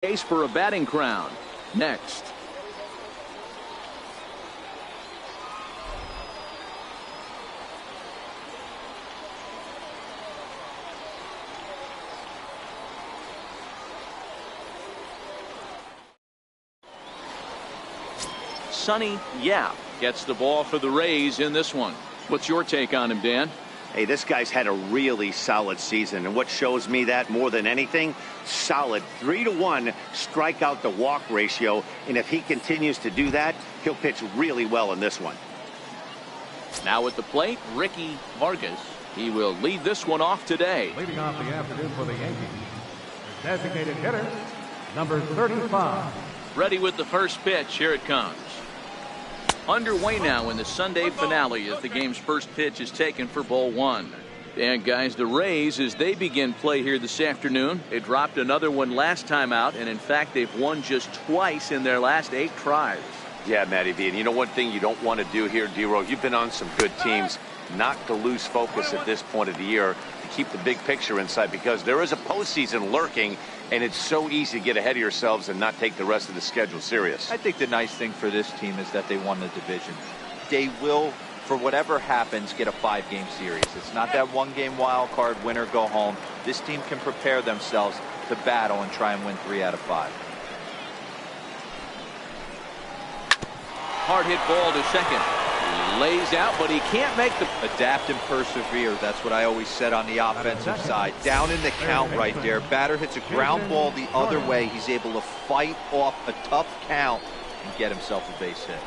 Case for a batting crown. Next. Sonny Yap gets the ball for the Rays in this one. What's your take on him, Dan? Hey, this guy's had a really solid season, and what shows me that more than anything, solid 3-to-1 strikeout to walk ratio, and if he continues to do that, he'll pitch really well in this one. Now at the plate, Ricky Vargas. He will lead this one off today. Leading off the afternoon for the Yankees, the designated hitter, number 35. Ready with the first pitch. Here it comes. Underway now in the Sunday finale as the game's first pitch is taken for ball one. And guys, the Rays, as they begin play here this afternoon, they dropped another one last time out, and in fact they've won just twice in their last 8 tries. Yeah, Matty V, and you know one thing you don't want to do here, D-Row, you've been on some good teams, not to lose focus at this point of the year, to keep the big picture in sight, because there is a postseason lurking, and it's so easy to get ahead of yourselves and not take the rest of the schedule serious. I think the nice thing for this team is that they won the division. They will, for whatever happens, get a 5-game series. It's not that 1-game wild card, win or go home. This team can prepare themselves to battle and try and win 3 out of 5. Hard hit ball to second. He lays out, but he can't make the... Adapt and persevere. That's what I always said on the offensive side. Down in the count right there. Batter hits a ground ball the other way. He's able to fight off a tough count and get himself a base hit.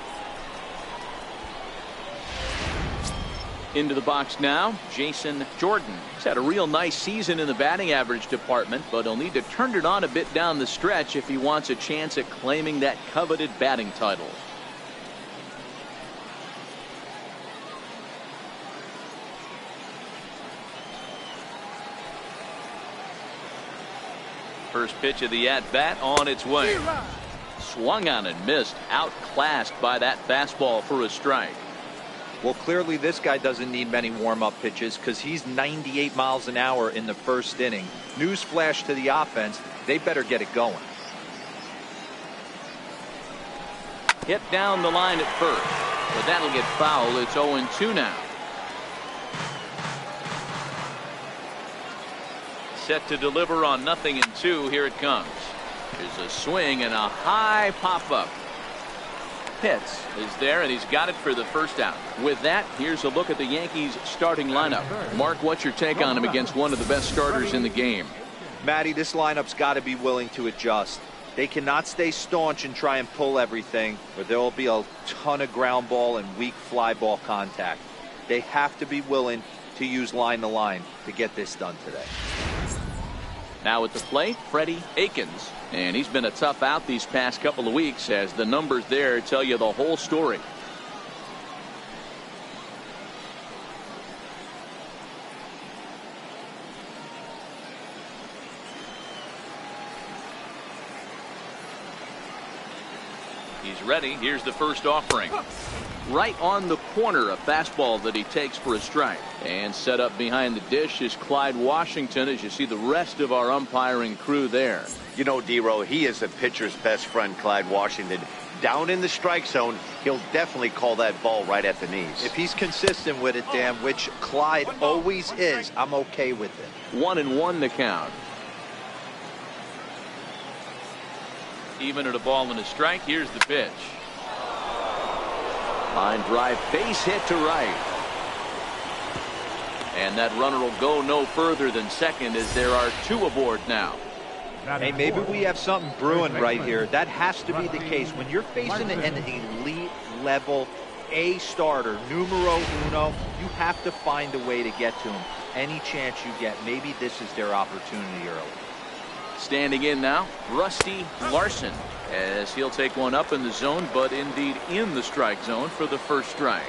Into the box now, Jason Jordan. He's had a real nice season in the batting average department, but he'll need to turn it on a bit down the stretch if he wants a chance at claiming that coveted batting title. First pitch of the at-bat on its way. Swung on and missed. Outclassed by that fastball for a strike. Well, clearly this guy doesn't need many warm-up pitches because he's 98 miles an hour in the first inning. Newsflash to the offense, they better get it going. Hit down the line at first, but that'll get foul. It's 0-2 now. Set to deliver on 0-2. Here it comes. There's a swing and a high pop-up. Pitts is there, and he's got it for the first out. With that, here's a look at the Yankees starting lineup. Mark, what's your take on him against one of the best starters in the game? Matty, this lineup's got to be willing to adjust. They cannot stay staunch and try and pull everything, or there will be a ton of ground ball and weak fly ball contact. They have to be willing to use line to line to get this done today. Now at the plate, Freddie Akins. And he's been a tough out these past couple of weeks, as the numbers there tell you the whole story. He's ready. Here's the first offering. Right on the corner, a fastball that he takes for a strike. And set up behind the dish is Clyde Washington, as you see the rest of our umpiring crew there. You know, D-Row, he is a pitcher's best friend, Clyde Washington. Down in the strike zone, he'll definitely call that ball right at the knees. If he's consistent with it, Dan, which Clyde always is, I'm okay with it. 1-1 the count. Even at a ball and a strike. Here's the pitch. Line drive, base hit to right. And that runner will go no further than second, as there are 2 aboard now. Hey, maybe we have something brewing right here. That has to be the case. When you're facing an elite level A starter, numero uno, you have to find a way to get to him. Any chance you get, maybe this is their opportunity early. Standing in now, Rusty Larson, as he'll take one up in the zone, but indeed in the strike zone for the first strike.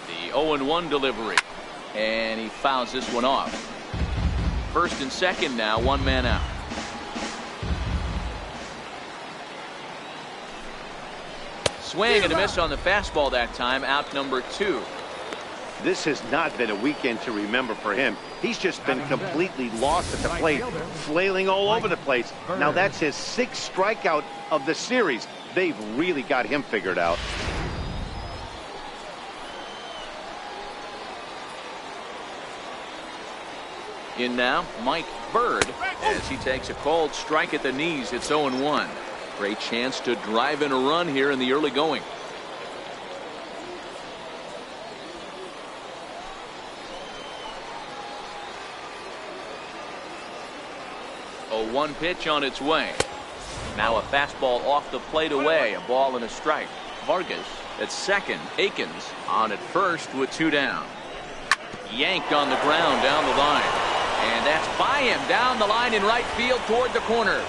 The 0-1 delivery, and he fouls this one off. First and second now, 1 man out. Swing and a miss on the fastball that time. Out number 2. This has not been a weekend to remember for him. He's just been completely lost at the plate, flailing all over the place. Now that's his 6th strikeout of the series. They've really got him figured out. In now, Mike Bird, as he takes a called strike at the knees. It's 0-1. Great chance to drive in a run here in the early going. A 1 pitch on its way. Now a fastball off the plate away. A ball and a strike. Vargas at second. Akins on at first with 2 down. Yanked on the ground down the line. And that's by him down the line in right field toward the corner.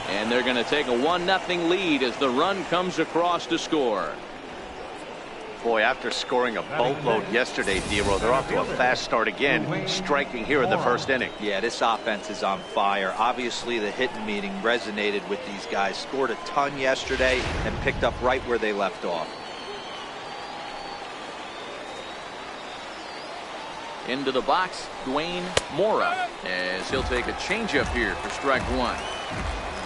And they're going to take a 1-0 lead as the run comes across to score. Boy, after scoring a boatload yesterday, Dero, they're off to a fast start again, striking here in the 1st inning. Yeah, this offense is on fire. Obviously, the hitting meeting resonated with these guys. Scored a ton yesterday and picked up right where they left off. Into the box, Dwayne Mora, as he'll take a changeup here for strike 1.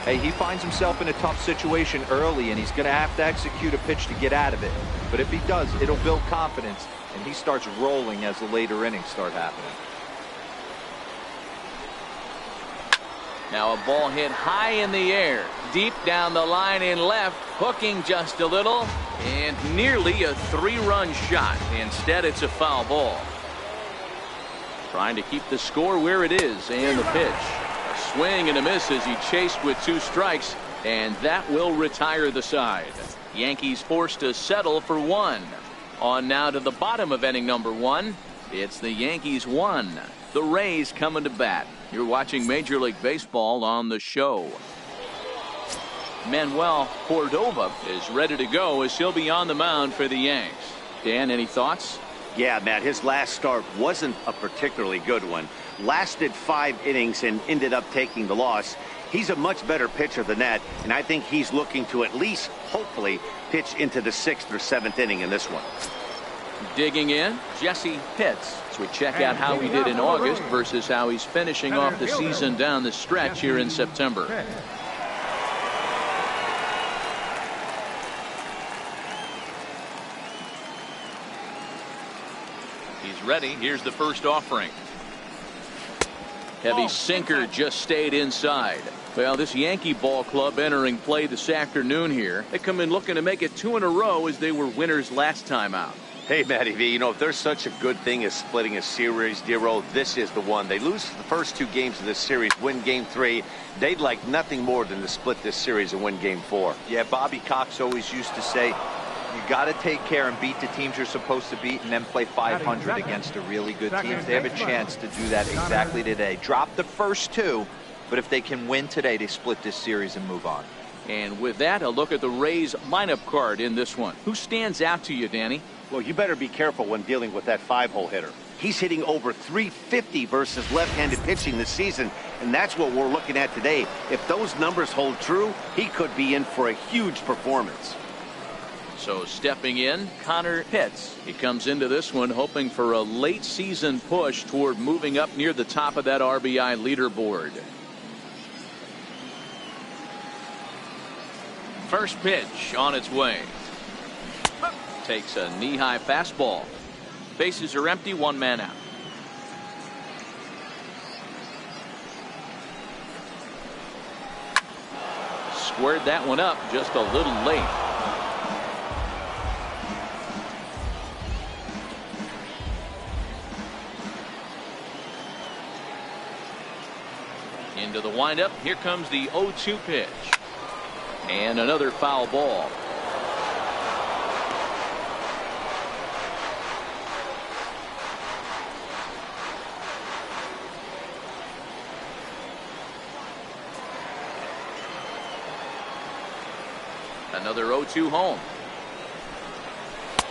Hey, he finds himself in a tough situation early, and he's going to have to execute a pitch to get out of it. But if he does, it'll build confidence, and he starts rolling as the later innings start happening. Now a ball hit high in the air, deep down the line in left, hooking just a little, and nearly a 3-run shot. Instead, it's a foul ball. Trying to keep the score where it is, and the pitch. A swing and a miss as he chased with 2 strikes, and that will retire the side. Yankees forced to settle for 1. On now to the bottom of inning number 1. It's the Yankees 1. The Rays coming to bat. You're watching Major League Baseball on the show. Manuel Cordova is ready to go as he'll be on the mound for the Yanks. Dan, any thoughts? Yeah, Matt, his last start wasn't a particularly good one. Lasted 5 innings and ended up taking the loss. He's a much better pitcher than that, and I think he's looking to at least, hopefully, pitch into the 6th or 7th inning in this one. Digging in, Jesse Pitts, as we check out how he did in August versus how he's finishing off the season down the stretch here in September. He's ready. Here's the first offering. Heavy sinker just stayed inside. Well, this Yankee ball club entering play this afternoon here. They come in looking to make it 2 in a row as they were winners last time out. Hey, Matty V, you know, if there's such a good thing as splitting a series, Dero, this is the one. They lose the first 2 games of this series, win game 3. They'd like nothing more than to split this series and win game 4. Yeah, Bobby Cox always used to say, you got to take care and beat the teams you're supposed to beat and then play 500 against the really good teams. They have a chance to do that exactly today. Drop the first 2, but if they can win today, they split this series and move on. And with that, a look at the Rays lineup card in this one. Who stands out to you, Danny? Well, you better be careful when dealing with that 5-hole hitter. He's hitting over 350 versus left-handed pitching this season, and that's what we're looking at today. If those numbers hold true, he could be in for a huge performance. So stepping in, Connor Pitts. He comes into this one hoping for a late season push toward moving up near the top of that RBI leaderboard. First pitch on its way. Takes a knee-high fastball. Bases are empty, 1 man out. Squared that one up just a little late. Into the windup. Here comes the 0-2 pitch. And another foul ball. Another 0-2 home.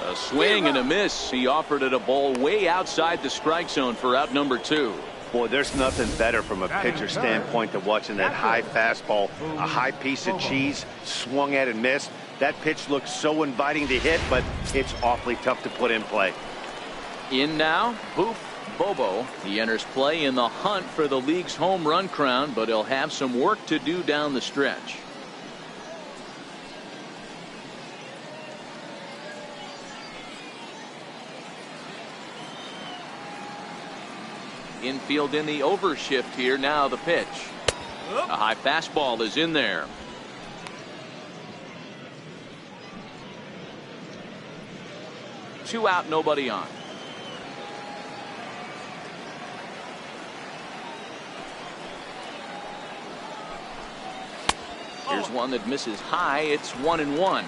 A swing and a miss. He offered it a ball way outside the strike zone for out number 2. Boy, there's nothing better from a pitcher standpoint than watching that high fastball, a high piece of cheese, swung at and missed. That pitch looks so inviting to hit, but it's awfully tough to put in play. In now, Boof Bobo. He enters play in the hunt for the league's home run crown, but he'll have some work to do down the stretch. Infield in the overshift here. Now the pitch. A high fastball is in there. Two out, nobody on. Here's one that misses high. It's 1-1.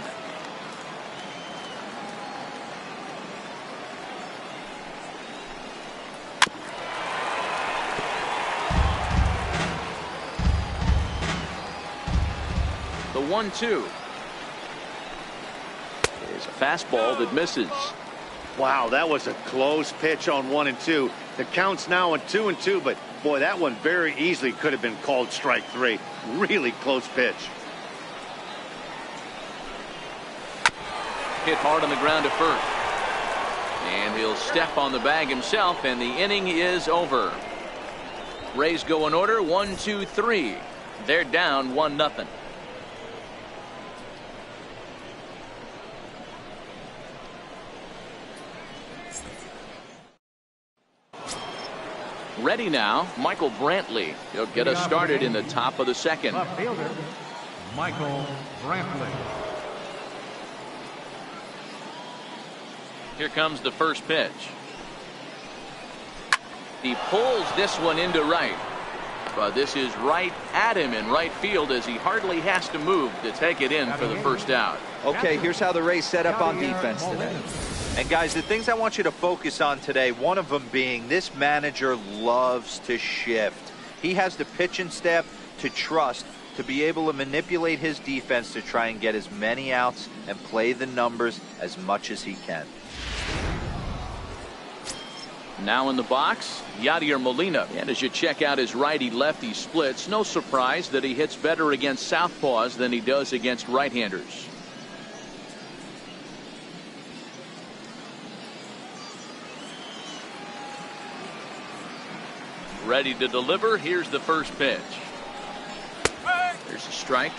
The 1-2. There's a fastball that misses. Wow, that was a close pitch on 1 and 2. The count's now on 2 and 2, but boy, that one very easily could have been called strike 3. Really close pitch. Hit hard on the ground to first. And he'll step on the bag himself, and the inning is over. Rays go in order, 1, 2, 3. They're down 1-0. Ready now, Michael Brantley. He'll get us started in the top of the second. Left fielder, Michael Brantley. Here comes the first pitch. He pulls this one into right. But this is right at him in right field as he hardly has to move to take it in for the first out. Okay, here's how the Rays set up on defense today. And guys, the things I want you to focus on today, one of them being this manager loves to shift. He has the pitching staff to trust to be able to manipulate his defense to try and get as many outs and play the numbers as much as he can. Now in the box, Yadier Molina. And as you check out his righty-lefty splits, no surprise that he hits better against southpaws than he does against right-handers. Ready to deliver. Here's the first pitch. There's a strike.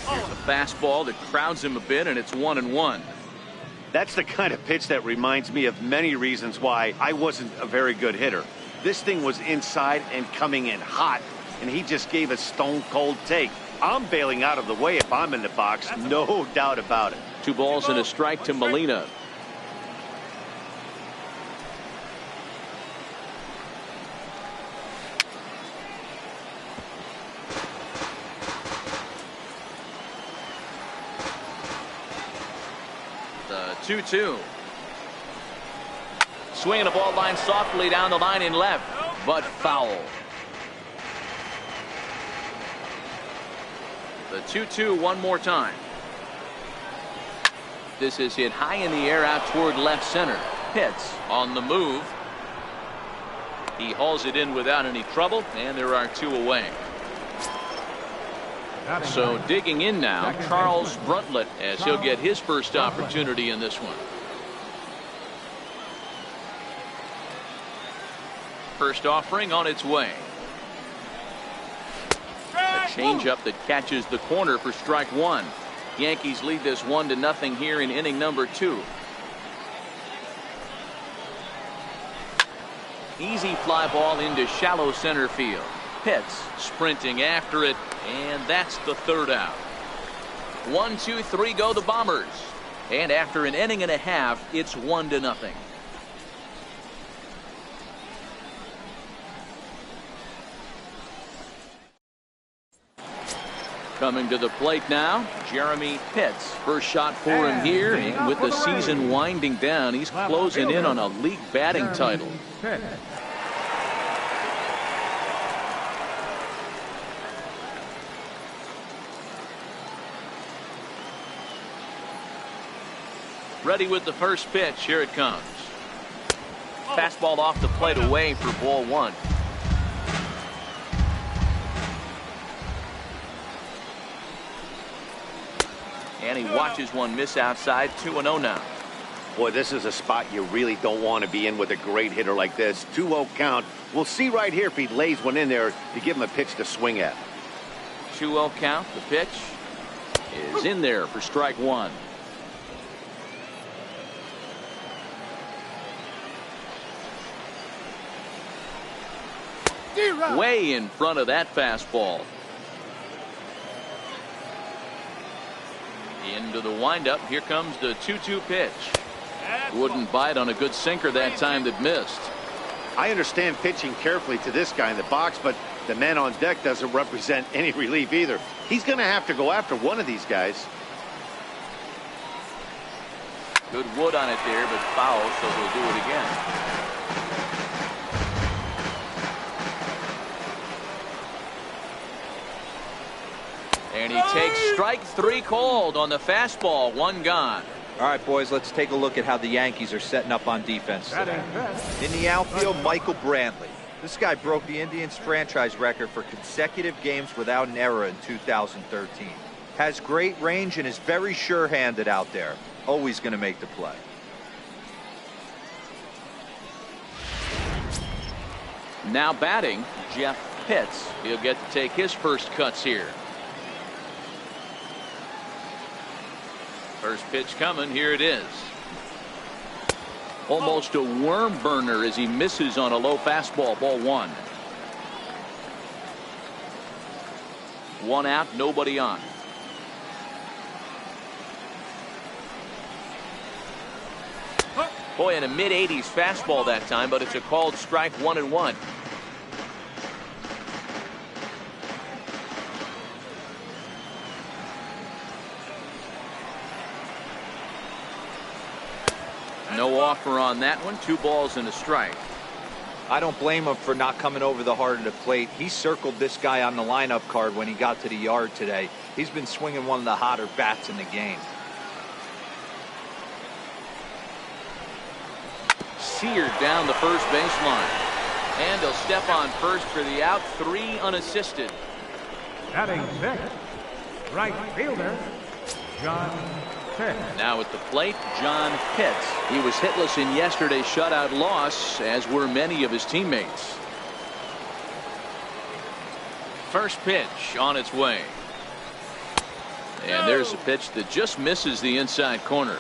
Here's the fastball that crowds him a bit, and it's 1-1. That's the kind of pitch that reminds me of many reasons why I wasn't a very good hitter. This thing was inside and coming in hot, and he just gave a stone-cold take. I'm bailing out of the way if I'm in the box, no doubt about it. 2 balls and a strike to Molina. The 2-2. Swinging a ball line softly down the line in left, but foul. The 2-2 one more time. This is hit high in the air out toward left center. Pitts on the move. He hauls it in without any trouble, and there are 2 away. So digging in now, Charles Bruntlett, as he'll get his first opportunity in this one. First offering on its way. A changeup that catches the corner for strike 1. Yankees lead this 1-0 here in inning number 2. Easy fly ball into shallow center field. Pitts sprinting after it, and that's the third out. 1, 2, 3 go the Bombers. And after an inning and a half, it's 1-0. Coming to the plate now, Jeremy Pitts. First shot for him here, and with the season winding down, he's closing in on a league batting title. Ready with the first pitch. Here it comes. Fastball off the plate away for ball one. And he watches one miss outside. 2-0 now. Boy, this is a spot you really don't want to be in with a great hitter like this. 2-0 count. We'll see right here if he lays one in there to give him a pitch to swing at. 2-0 count. The pitch is in there for strike one. Way in front of that fastball. Into the windup. Here comes the 2-2 pitch. Wouldn't bite on a good sinker that time that missed. I understand pitching carefully to this guy in the box, but the man on deck doesn't represent any relief either. He's going to have to go after one of these guys. Good wood on it there, but foul, so he'll do it again. And he takes strike three called on the fastball. One gone. All right, boys, let's take a look at how the Yankees are setting up on defense today. In the outfield, Michael Brantley. This guy broke the Indians franchise record for consecutive games without an error in 2013. Has great range and is very sure-handed out there. Always going to make the play. Now batting, Jeff Pitts. He'll get to take his first cuts here. First pitch coming. Here it is. Almost a worm burner as he misses on a low fastball. Ball one. One out, nobody on. Boy, in a mid-80s fastball that time, but it's a called strike. 1-1. No offer on that one. 2 balls and a strike. I don't blame him for not coming over the heart of the plate. He circled this guy on the lineup card when he got to the yard today. He's been swinging one of the hotter bats in the game. Seared down the first baseline. And he'll step on first for the out. 3 unassisted. Batting sixth, right fielder, John Pitts. Now at the plate, John Pitts. He was hitless in yesterday's shutout loss, as were many of his teammates. First pitch on its way. And there's a pitch that just misses the inside corner.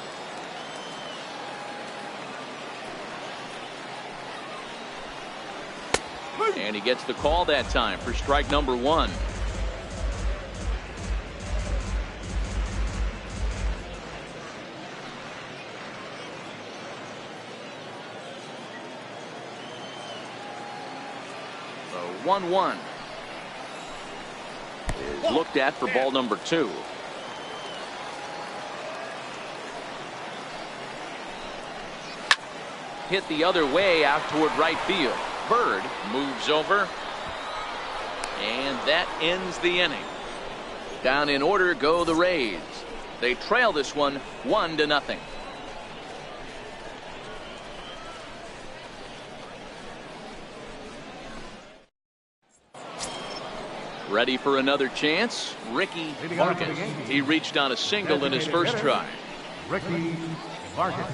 And he gets the call that time for strike number 1. So 1-1 is looked at for ball number 2. Hit the other way out toward right field. Bird moves over, and that ends the inning. Down in order go the Rays. They trail this one 1-0. Ready for another chance? Ricky Vargas. He reached on a single in his first try. Ricky Vargas.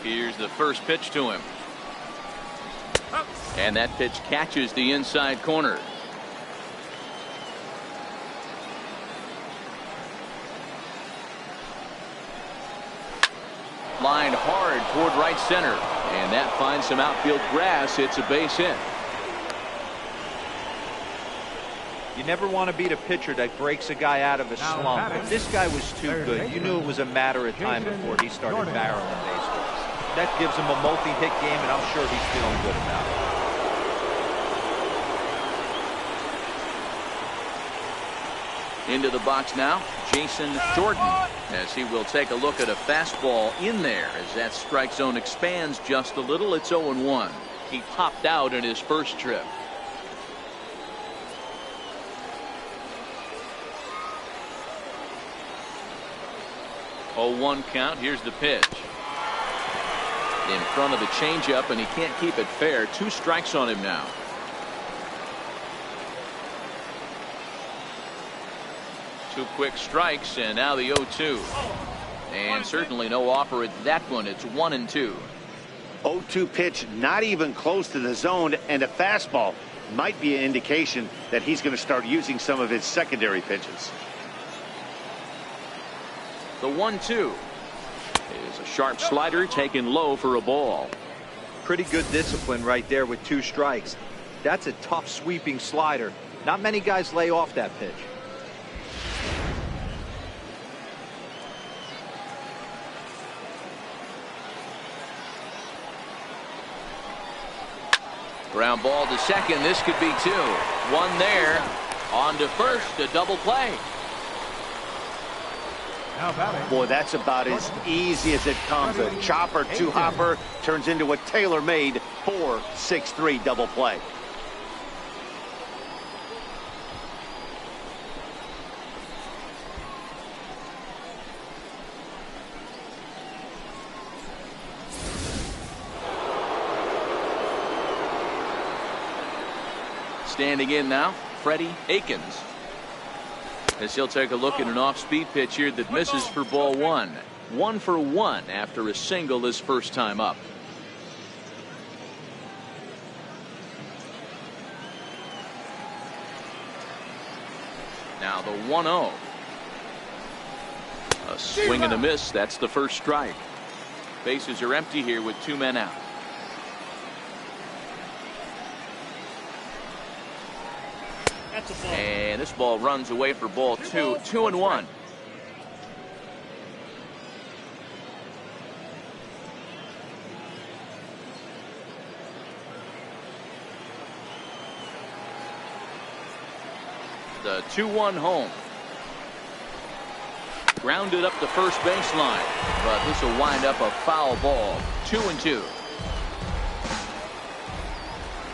Here's the first pitch to him. And that pitch catches the inside corner. Lined hard toward right center. And that finds some outfield grass. It's a base hit. You never want to beat a pitcher that breaks a guy out of a slump. But this guy was too good. You knew it was a matter of time before he started barreling baseballs. That gives him a multi-hit game, and I'm sure he's feeling good about it. Into the box now, Jason Jordan, as he will take a look at a fastball in there as that strike zone expands just a little. It's 0-1. He popped out in his first trip. 0-1 count. Here's the pitch. In front of the changeup, and he can't keep it fair. 2 strikes on him now. Two quick strikes, and now the 0-2. And certainly no offer at that one. It's 1-2. 0-2 pitch, not even close to the zone, and a fastball might be an indication that he's going to start using some of his secondary pitches. The 1-2 is a sharp slider taken low for a ball. Pretty good discipline right there with 2 strikes. That's a tough sweeping slider. Not many guys lay off that pitch. Ground ball to second. This could be 2. 1 there. On to first. A double play. Boy, that's about as easy as it comes. A chopper, 2-hopper turns into a tailor-made 4-6-3 double play. Standing in now, Freddie Akins. As he'll take a look at an off-speed pitch here that misses for ball 1. 1 for 1 after a single his first time up. Now the 1-0. A swing and a miss. That's the first strike. Bases are empty here with 2 men out. And this ball runs away for ball 2. 2-1. The 2-1 home. Grounded up the first baseline, but this will wind up a foul ball. 2-2.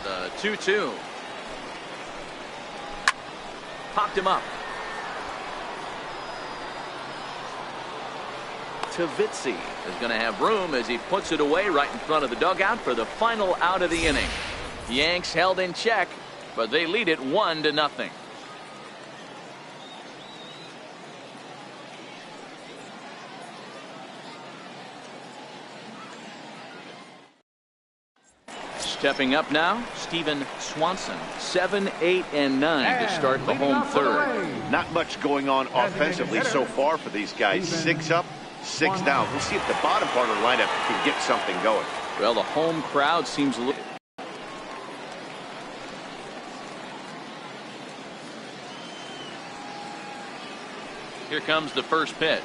The 2-2. Popped him up. Tavitzi is going to have room as he puts it away right in front of the dugout for the final out of the inning. The Yanks held in check, but they lead it 1-0. Stepping up now, Steven Swanson. 7, 8, and 9 to start the home third. Not much going on offensively so far for these guys. 6 up, 6 down. We'll see if the bottom part of the lineup can get something going. Well, the home crowd seems a little. Here comes the first pitch.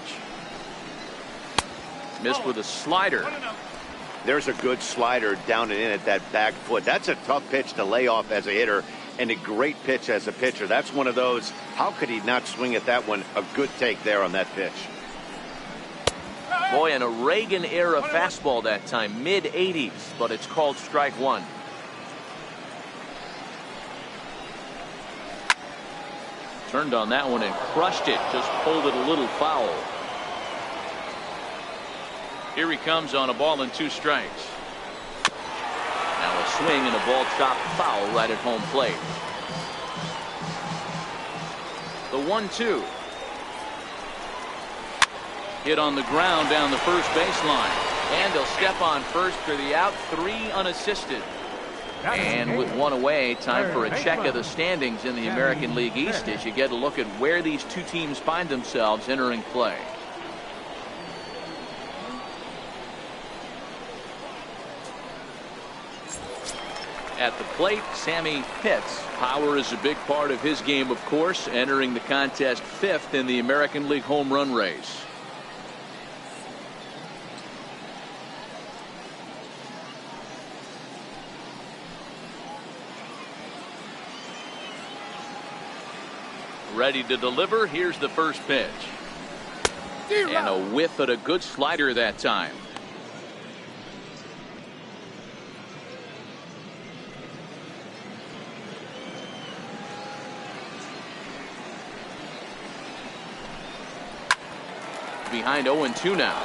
Missed with a slider. There's a good slider down and in at that back foot. That's a tough pitch to lay off as a hitter, and a great pitch as a pitcher. That's one of those, how could he not swing at that one? A good take there on that pitch. Boy, and a Reagan-era fastball that time, mid-80s, but it's called strike 1. Turned on that one and crushed it, just pulled it a little foul. Here he comes on a ball and 2 strikes. Now a swing and a ball chopped foul right at home plate. The 1-2. Hit on the ground down the first baseline. And they'll step on first for the out, 3 unassisted. And with 1 away, time for a check of the standings in the American League East as you get a look at where these 2 teams find themselves entering play. At the plate, Sammy Pitts. Power is a big part of his game, of course, entering the contest 5th in the American League home run race. Ready to deliver. Here's the first pitch. And a whiff at a good slider that time. behind 0-2 now.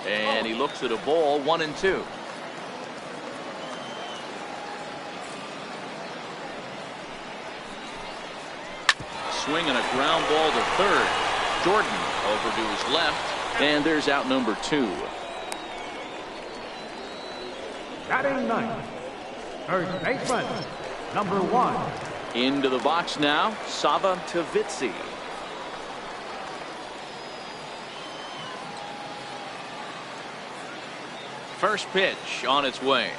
And he looks at a ball, 1-2. Swing and a ground ball to third. Jordan over to his left, and there's out number 2. Batting ninth, first baseman, number 1. Into the box now, Sava Tavitsi. First pitch on its way.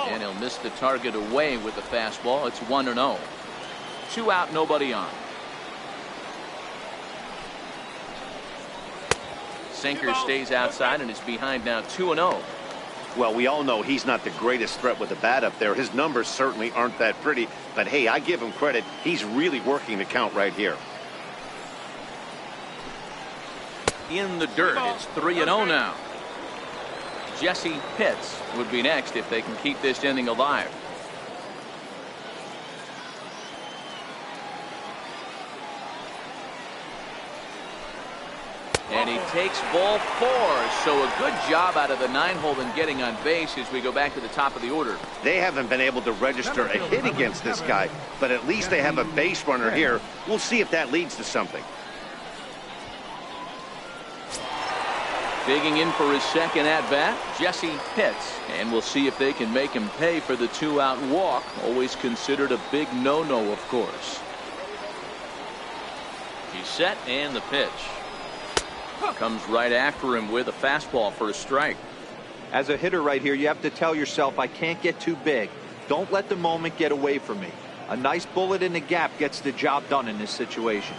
And he'll miss the target away with the fastball. It's 1-0. 2 out, nobody on. Sinker stays outside and is behind now 2-0. Well, we all know he's not the greatest threat with the bat up there. His numbers certainly aren't that pretty. But, hey, I give him credit. He's really working the count right here. In the dirt, it's 3-0 now. Jesse Pitts would be next if they can keep this inning alive. And he takes ball 4. So a good job out of the 9-hole in getting on base as we go back to the top of the order. They haven't been able to register a hit against this guy, but at least they have a base runner here. We'll see if that leads to something. Digging in for his second at-bat, Jesse Pitts. And we'll see if they can make him pay for the 2-out walk. Always considered a big no-no, of course. He's set, and the pitch. Comes right after him with a fastball for a strike. As a hitter right here, you have to tell yourself, I can't get too big. Don't let the moment get away from me. A nice bullet in the gap gets the job done in this situation.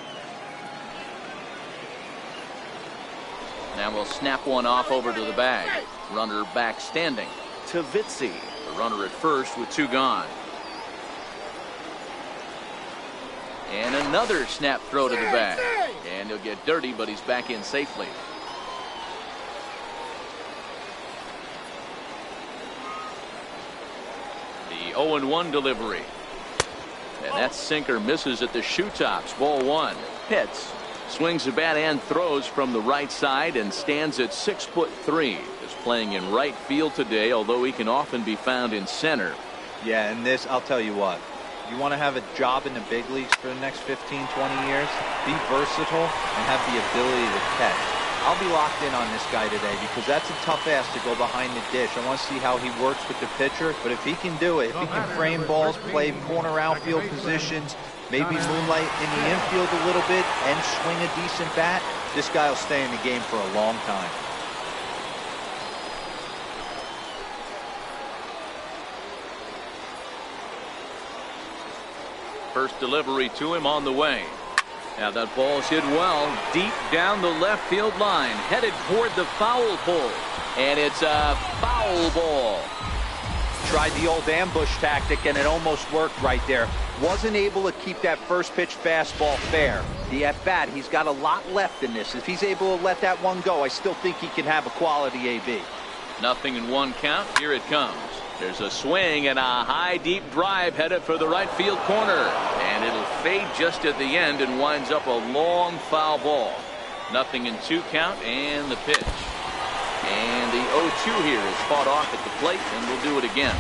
Now we'll snap one off over to the bag. Runner back standing. Tavitsi, the runner at first with 2 gone. And another snap throw to the bag. And he'll get dirty, but he's back in safely. The 0-1 delivery. And that sinker misses at the shoe tops. Ball 1. Pitts swings the bat and throws from the right side and stands at 6'3". Is playing in right field today, although he can often be found in center. Yeah, and this, I'll tell you what. You want to have a job in the big leagues for the next 15, 20 years? Be versatile and have the ability to catch. I'll be locked in on this guy today because that's a tough ass to go behind the dish. I want to see how he works with the pitcher, but if he can do it, if he can frame balls, play corner outfield positions, maybe moonlight in the infield a little bit and swing a decent bat, this guy will stay in the game for a long time. First delivery to him on the way. Now that ball's hit well deep down the left field line, headed toward the foul pole, and it's a foul ball. Tried the old ambush tactic and it almost worked right there. Wasn't able to keep that first pitch fastball fair. The at bat, he's got a lot left in this. If he's able to let that one go, I still think he can have a quality AB. Nothing in 1 count. Here it comes. There's a swing and a high deep drive headed for the right field corner, and it'll fade just at the end and winds up a long foul ball. Nothing in 2 count, and the pitch. And the 0-2 here is fought off at the plate, and we'll do it again.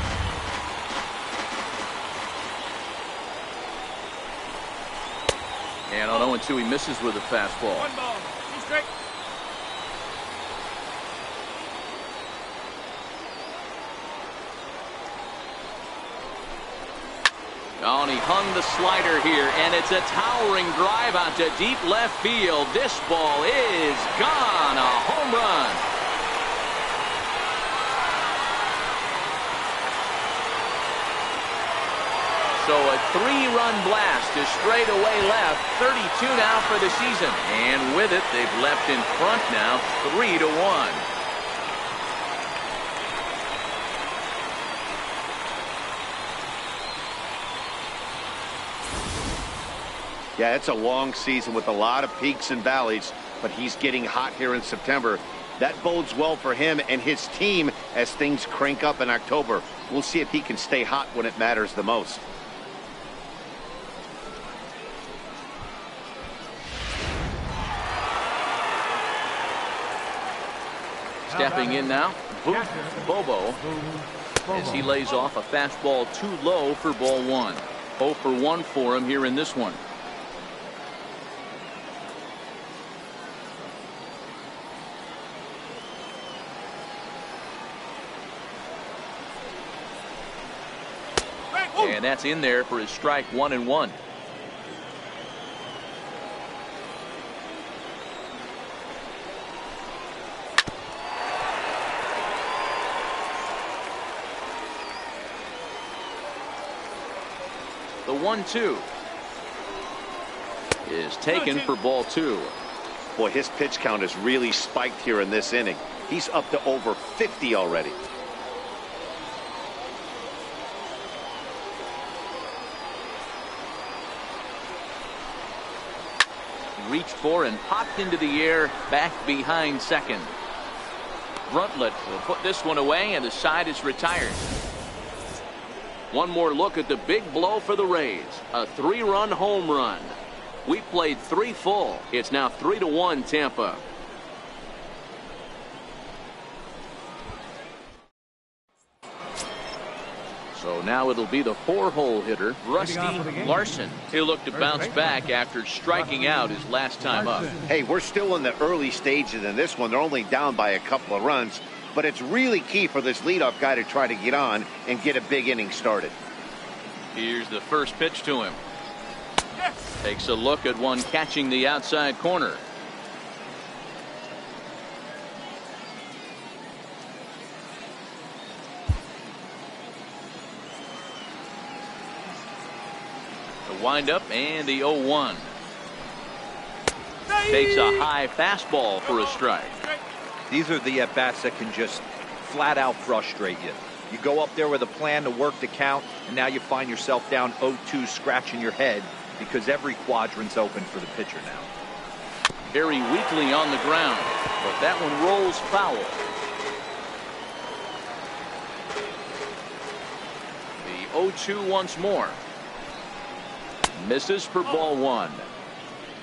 And on 0-2 he misses with a fastball. 1 ball, 2 strike. Oh, and he hung the slider here, and it's a towering drive out to deep left field. This ball is gone. A home run. So a 3-run blast to straightaway left. 32 now for the season. And with it, they've left in front now 3-1. Yeah, it's a long season with a lot of peaks and valleys, but he's getting hot here in September. That bodes well for him and his team as things crank up in October. We'll see if he can stay hot when it matters the most. Stepping in now, Bobo, as he lays off a fastball too low for ball one. 0 for 1 for him here in this one. And that's in there for his strike 1-1. The 1-2 is taken for ball 2. Boy, his pitch count has really spiked here in this inning. He's up to over 50 already. Reached for and popped into the air back behind second. Bruntlett will put this one away, and the side is retired. One more look at the big blow for the Rays. A 3-run home run. We played 3 full. It's now 3-1 Tampa. So now it'll be the 4-hole hitter, Rusty Larson. He'll look to bounce back after striking out his last time up. Hey, we're still in the early stages in this one. They're only down by a couple of runs, but it's really key for this leadoff guy to try to get on and get a big inning started. Here's the first pitch to him. Takes a look at one catching the outside corner. The windup and the 0-1. Takes a high fastball for a strike. These are the at-bats that can just flat out frustrate you. You go up there with a plan to work the count, and now you find yourself down 0-2 scratching your head because every quadrant's open for the pitcher now. Very weakly on the ground, but that one rolls foul. The 0-2 once more. Misses for ball 1.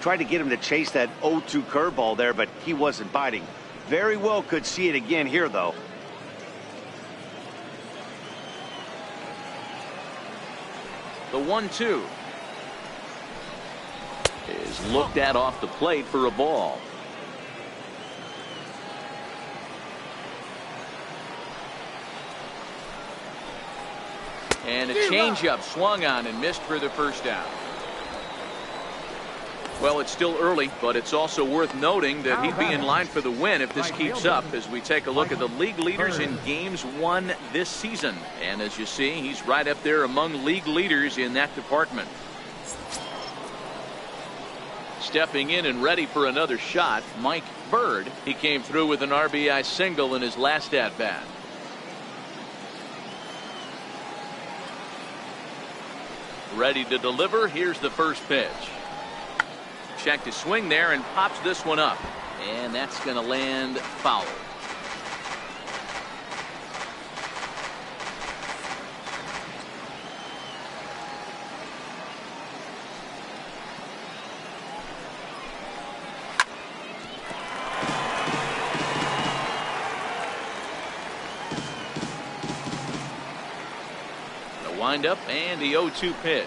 Tried to get him to chase that 0-2 curveball there, but he wasn't biting. Very well could see it again here, though. The 1-2 is looked at off the plate for a ball. And a changeup swung on and missed for the first down. Well, it's still early, but it's also worth noting that he'd be in line for the win if this keeps up as we take a look at the league leaders in games won this season. And as you see, he's right up there among league leaders in that department. Stepping in and ready for another shot, Mike Bird. He came through with an RBI single in his last at-bat. Ready to deliver. Here's the first pitch. Checked his swing there and pops this one up. And that's going to land foul. The windup and the 0-2 pitch.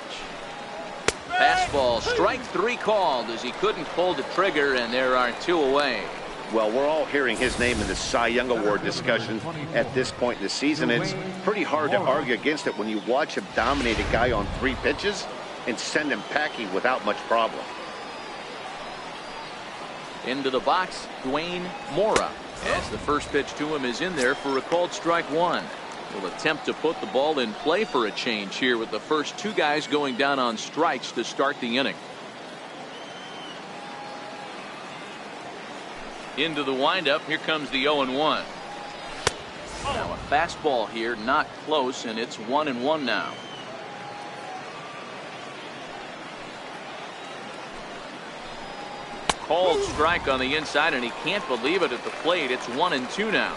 Fastball, strike 3 called as he couldn't pull the trigger, and there are 2 away. Well, we're all hearing his name in the Cy Young Award discussion at this point in the season. It's pretty hard to argue against it when you watch him dominate a guy on 3 pitches and send him packing without much problem. Into the box, Dwayne Mora, as the first pitch to him is in there for a called strike 1. He'll attempt to put the ball in play for a change here with the first 2 guys going down on strikes to start the inning. Into the windup. Here comes the 0-1. Now a fastball here, not close, and it's 1-1 now. Called strike on the inside, and he can't believe it at the plate. It's 1-2 now.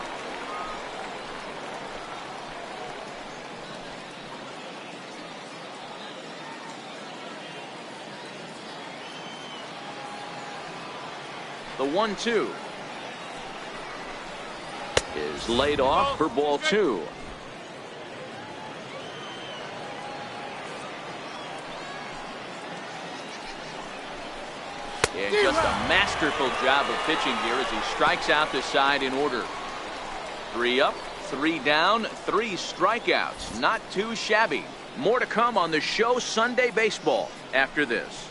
The 1-2 is laid off for ball 2. And just a masterful job of pitching here as he strikes out the side in order. 3 up, 3 down, 3 strikeouts. Not too shabby. More to come on the show Sunday Baseball after this.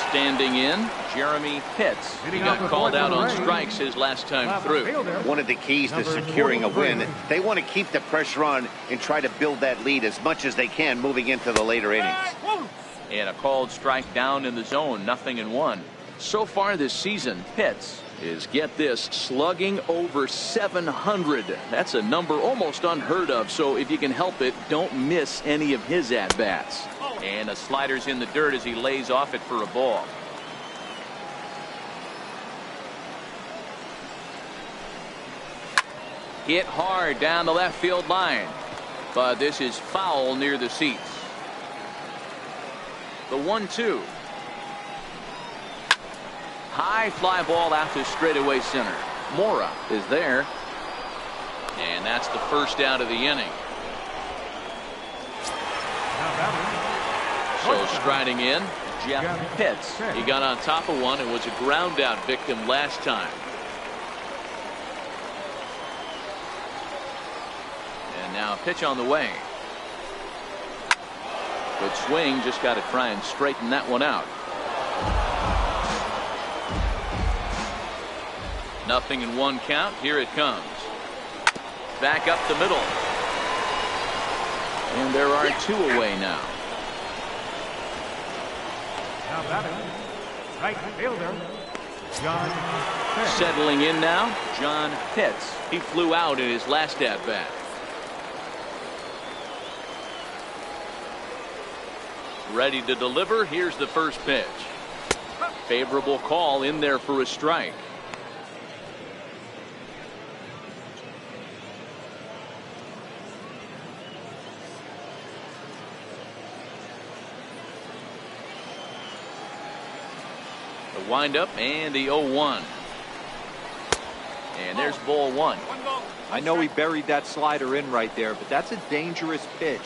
Standing in, Jeremy Pitts. He got called out on strikes his last time through. One of the keys to securing a win, they want to keep the pressure on and try to build that lead as much as they can moving into the later innings. And a called strike down in the zone, 0-1. So far this season, Pitts is, get this, slugging over 700. That's a number almost unheard of, so if you can help it, don't miss any of his at-bats. And the slider's in the dirt as he lays off it for a ball. Hit hard down the left field line, but this is foul near the seats. The 1-2. High fly ball out to straightaway center. Mora is there, and that's the first out of the inning. So striding in, Jeff Pitts. He got on top of one and was a ground out victim last time. And now a pitch on the way. Good swing, just got to try and straighten that one out. 0-1 count. Here it comes. Back up the middle. And there are 2 away now. Now batting, right fielder, John Pitts. Settling in now, John Pitts. He flew out in his last at bat. Ready to deliver. Here's the first pitch. Favorable call in there for a strike. The windup and the 0-1. And there's ball 1. I know he buried that slider in right there, but that's a dangerous pitch.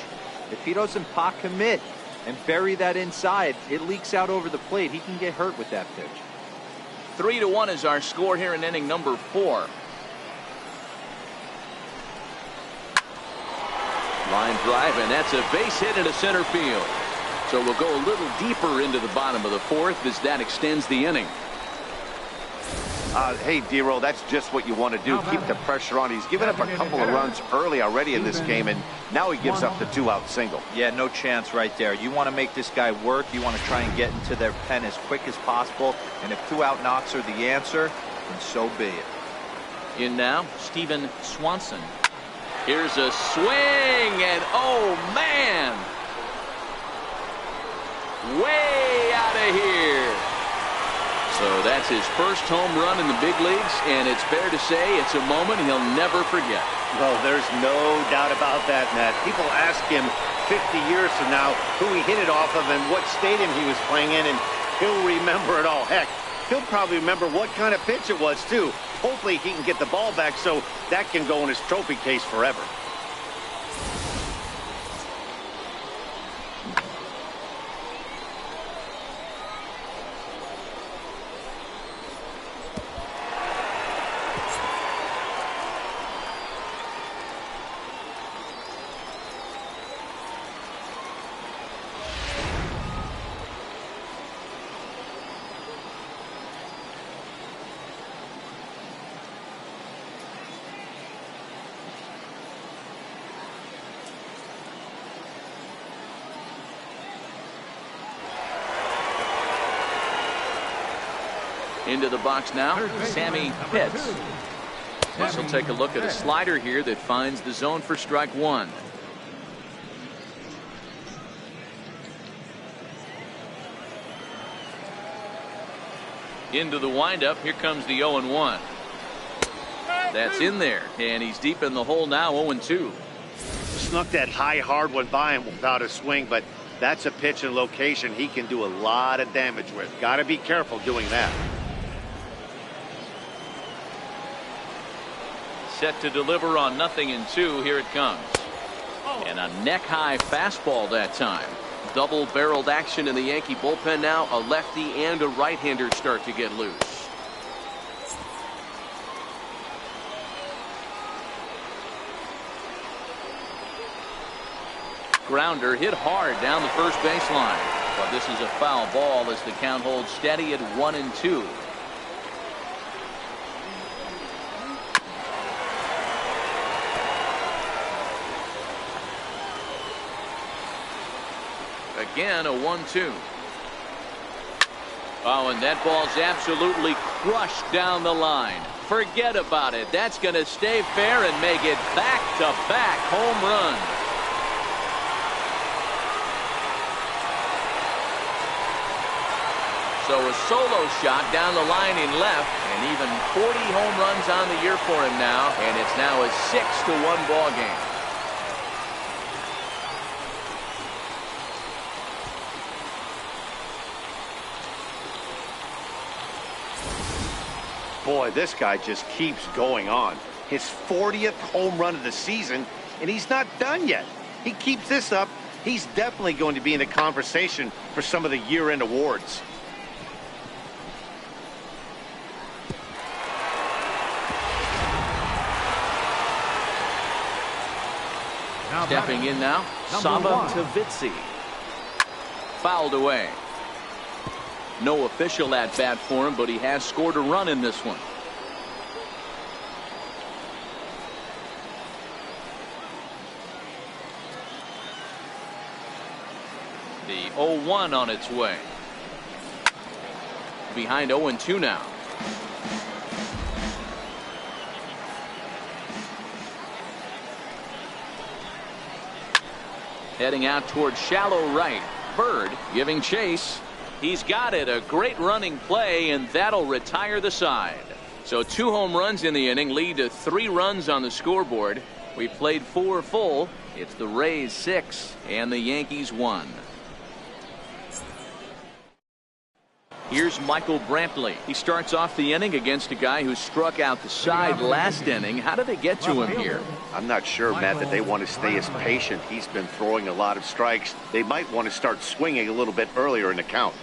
If he doesn't pot commit and bury that inside, it leaks out over the plate. He can get hurt with that pitch. 3-1 is our score here in inning number 4. Line drive, and that's a base hit into center field. So we'll go a little deeper into the bottom of the 4th as that extends the inning. Hey, D-Roll, that's just what you want to do. Keep the pressure on. He's given up a couple of runs early already in this game, and now he gives up the 2-out single. Yeah, no chance right there. You want to make this guy work. You want to try and get into their pen as quick as possible. And if 2-out knocks are the answer, then so be it. In now, Steven Swanson. Here's a swing, and oh, man! Way out of here. So that's his first home run in the big leagues, and it's fair to say it's a moment he'll never forget. Well, there's no doubt about that, Matt. People ask him 50 years from now who he hit it off of and what stadium he was playing in, and he'll remember it all. Heck, he'll probably remember what kind of pitch it was, too. Hopefully he can get the ball back so that can go in his trophy case forever. Into the box now, Sammy Pitts. This will take a look at a slider here that finds the zone for strike 1. Into the windup. Here comes the 0-1. That's in there, and he's deep in the hole now. 0-2. Snuck that high hard one by him without a swing, but that's a pitch and location he can do a lot of damage with. Got to be careful doing that. Set to deliver on 0-2. Here it comes. And a neck-high fastball that time. Double-barreled action in the Yankee bullpen now. A lefty and a right-hander start to get loose. Grounder hit hard down the first baseline. But this is a foul ball as the count holds steady at 1-2. Again, a 1-2. Oh, and that ball's absolutely crushed down the line. Forget about it. That's going to stay fair and make it back-to-back home run. So a solo shot down the line in left, and even 40 home runs on the year for him now, and it's now a 6-1 ball game. Boy, this guy just keeps going on. His 40th home run of the season, and he's not done yet. He keeps this up, he's definitely going to be in the conversation for some of the year-end awards. Stepping in now, Saba Tavitsi. Fouled away. No official at bat for him, but he has scored a run in this one. The 0-1 on its way. Behind 0-2 now. Heading out toward shallow right. Bird giving chase. He's got it. A great running play, and that'll retire the side. So 2 home runs in the inning lead to 3 runs on the scoreboard. We played 4 full. It's the Rays 6 and the Yankees 1. Here's Michael Brantley. He starts off the inning against a guy who struck out the side last inning. How did they get to him here? I'm not sure, Matt, that they want to stay as patient. He's been throwing a lot of strikes. They might want to start swinging a little bit earlier in the count.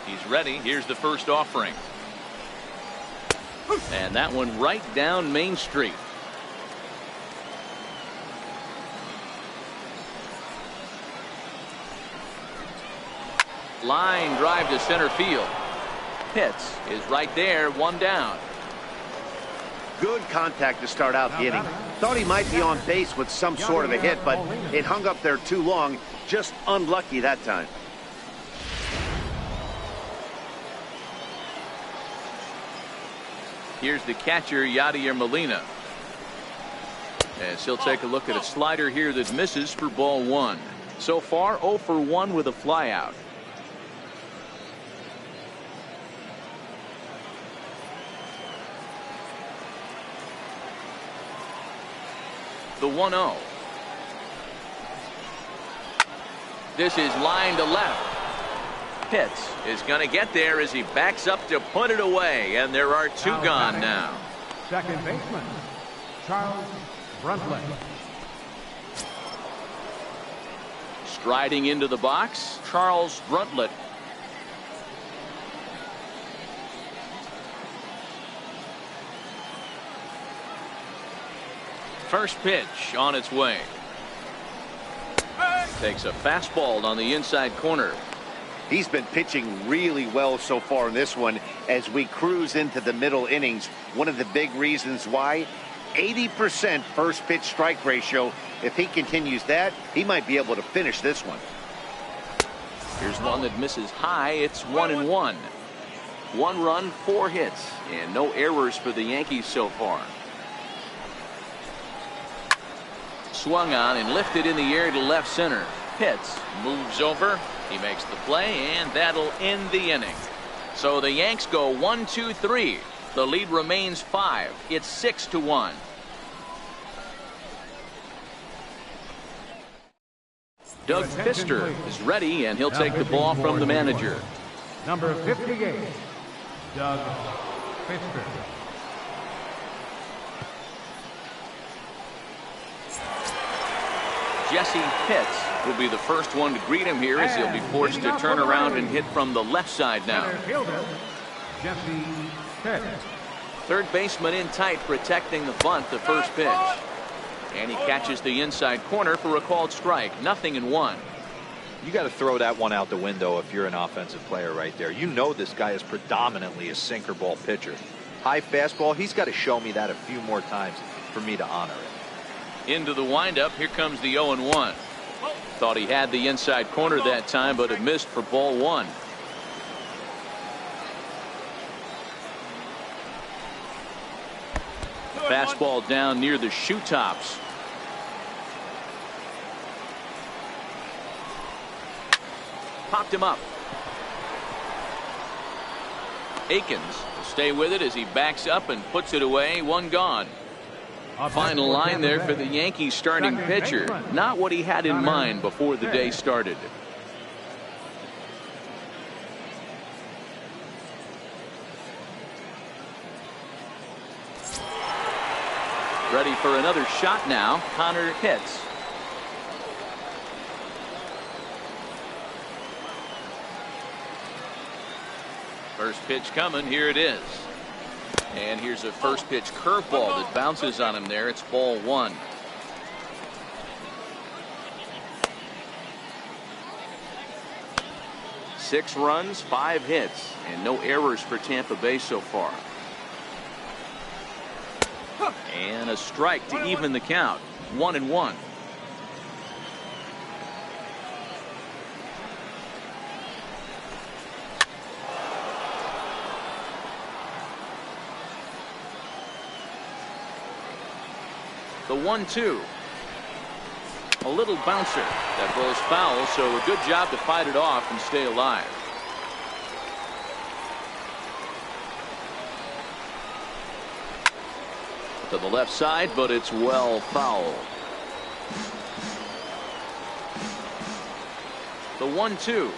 He's ready. Here's the first offering. And that one right down Main Street. Line drive to center field. Pitts is right there, 1 down. Good contact to start out the inning. Thought he might be on base with some sort of a hit, but it hung up there too long. Just unlucky that time. Here's the catcher, Yadier Molina. As he'll take a look at a slider here that misses for ball 1. So far, 0 for 1 with a flyout. The 1-0. This is line to left. Pitts is going to get there as he backs up to put it away, and there are 2 gone now. Second baseman, Charles Bruntley. Striding into the box, Charles Bruntley. First pitch on its way. Takes a fastball on the inside corner. He's been pitching really well so far in this one as we cruise into the middle innings. One of the big reasons why, 80% first pitch strike ratio. If he continues that, he might be able to finish this one. Here's one that misses high. It's 1-1. 1 run, 4 hits, and no errors for the Yankees so far. Swung on and lifted in the air to left center. Pitts moves over. He makes the play, and that'll end the inning. So the Yanks go 1-2-3. The lead remains 5. It's 6-1. Doug Fister is ready, and he'll take the ball from the manager. Number 58, Doug Fister. Jesse Pitts will be the first one to greet him here as he'll be forced to turn around and hit from the left side now. Jesse Pitts. Third baseman in tight, protecting the bunt, the first pitch. And he catches the inside corner for a called strike. 0-1. You got to throw that one out the window if you're an offensive player right there. You know this guy is predominantly a sinker ball pitcher. High fastball, he's got to show me that a few more times for me to honor it. Into the windup, here comes the 0-1. Thought he had the inside corner that time, but it missed for ball one. Fastball down near the shoe tops. Popped him up. Akins will stay with it as he backs up and puts it away. One gone. Final line there for the Yankees starting pitcher. Not what he had in mind before the day started. Ready for another shot now. Connor hits. First pitch coming. Here it is. And here's a first pitch curveball that bounces on him there. It's ball one. Six runs, 5 hits, and no errors for Tampa Bay so far. And a strike to even the count. 1-1. The 1-2. A little bouncer that goes foul, so a good job to fight it off and stay alive. To the left side, but it's well foul. The 1-2.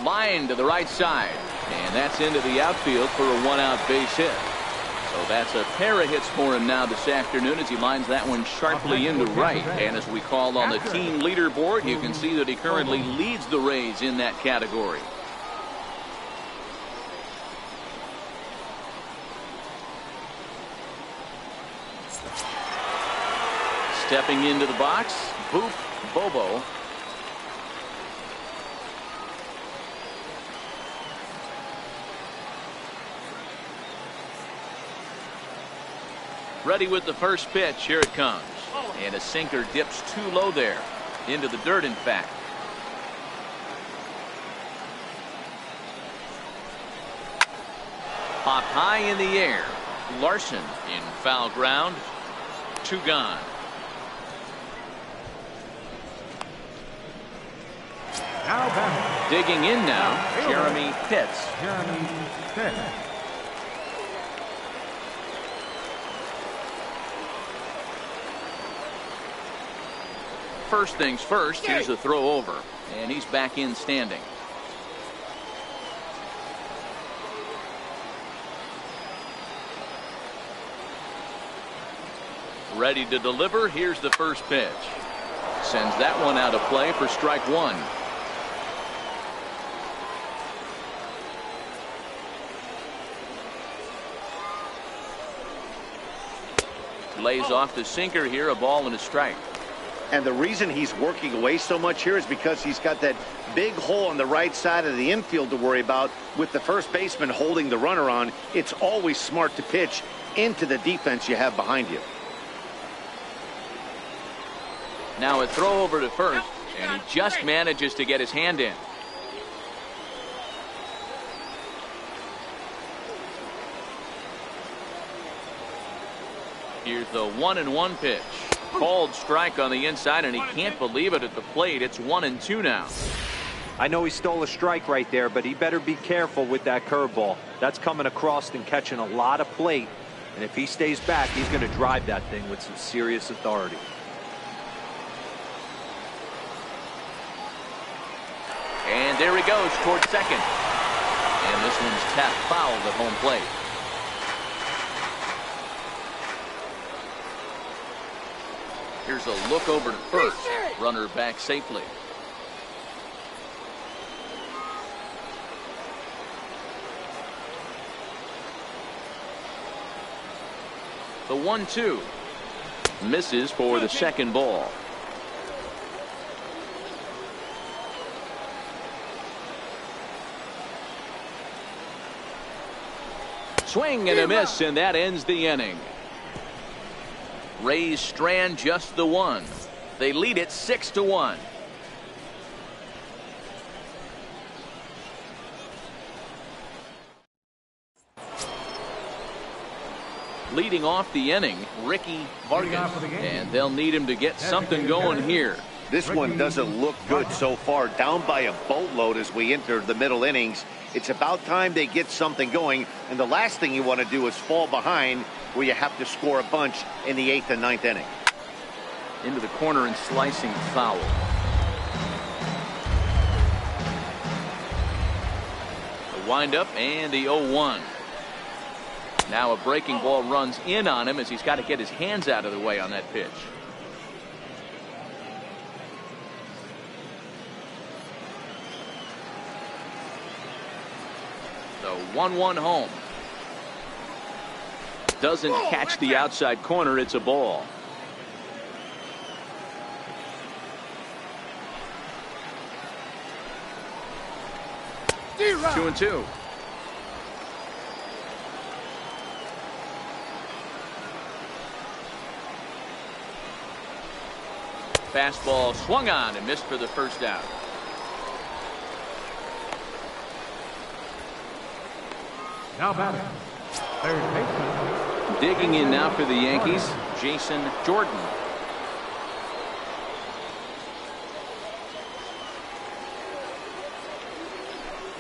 Line to the right side, and that's into the outfield for a 1-out base hit. So that's a pair of hits for him now this afternoon as he lines that one sharply into right. And as we call on the team leaderboard, you can see that he currently leads the Rays in that category. Stepping into the box, Boof Bobo. Ready with the first pitch. Here it comes. And a sinker dips too low there. Into the dirt, in fact. Popped high in the air. Larson in foul ground. 2 gone. Digging in now, Jeremy Pitts. Jeremy Pitts. First things first, here's a throw over, and he's back in standing. Ready to deliver. Here's the first pitch. Sends that one out of play for strike one. Lays off the sinker here, a ball and a strike. And the reason he's working away so much here is because he's got that big hole on the right side of the infield to worry about with the first baseman holding the runner on. It's always smart to pitch into the defense you have behind you. Now a throw over to first, and he just manages to get his hand in. Here's the 1-1 pitch. Called strike on the inside, and he can't believe it at the plate. It's 1-2 now. I know he stole a strike right there, but he better be careful with that curveball. That's coming across and catching a lot of plate. And if he stays back, he's going to drive that thing with some serious authority. And there he goes towards second. And this one's tapped foul at home plate. Here's a look over to first. Runner back safely. The 1-2 misses for the second ball. Swing and a miss, and that ends the inning. Rays strand just the one. They lead it 6-1. Leading off the inning, Ricky Vargas, and they'll need him to get something going here. This one doesn't look good so far. Down by a boatload as we enter the middle innings. It's about time they get something going, and the last thing you want to do is fall behind where you have to score a bunch in the 8th and 9th inning. Into the corner and slicing foul. The windup and the 0-1. Now a breaking ball runs in on him as he's got to get his hands out of the way on that pitch. The 1-1 home. Doesn't catch the outside corner. It's a ball. Two and two. Fastball swung on and missed for the first out. Now batting, third baseman. Digging in now for the Yankees, Jason Jordan.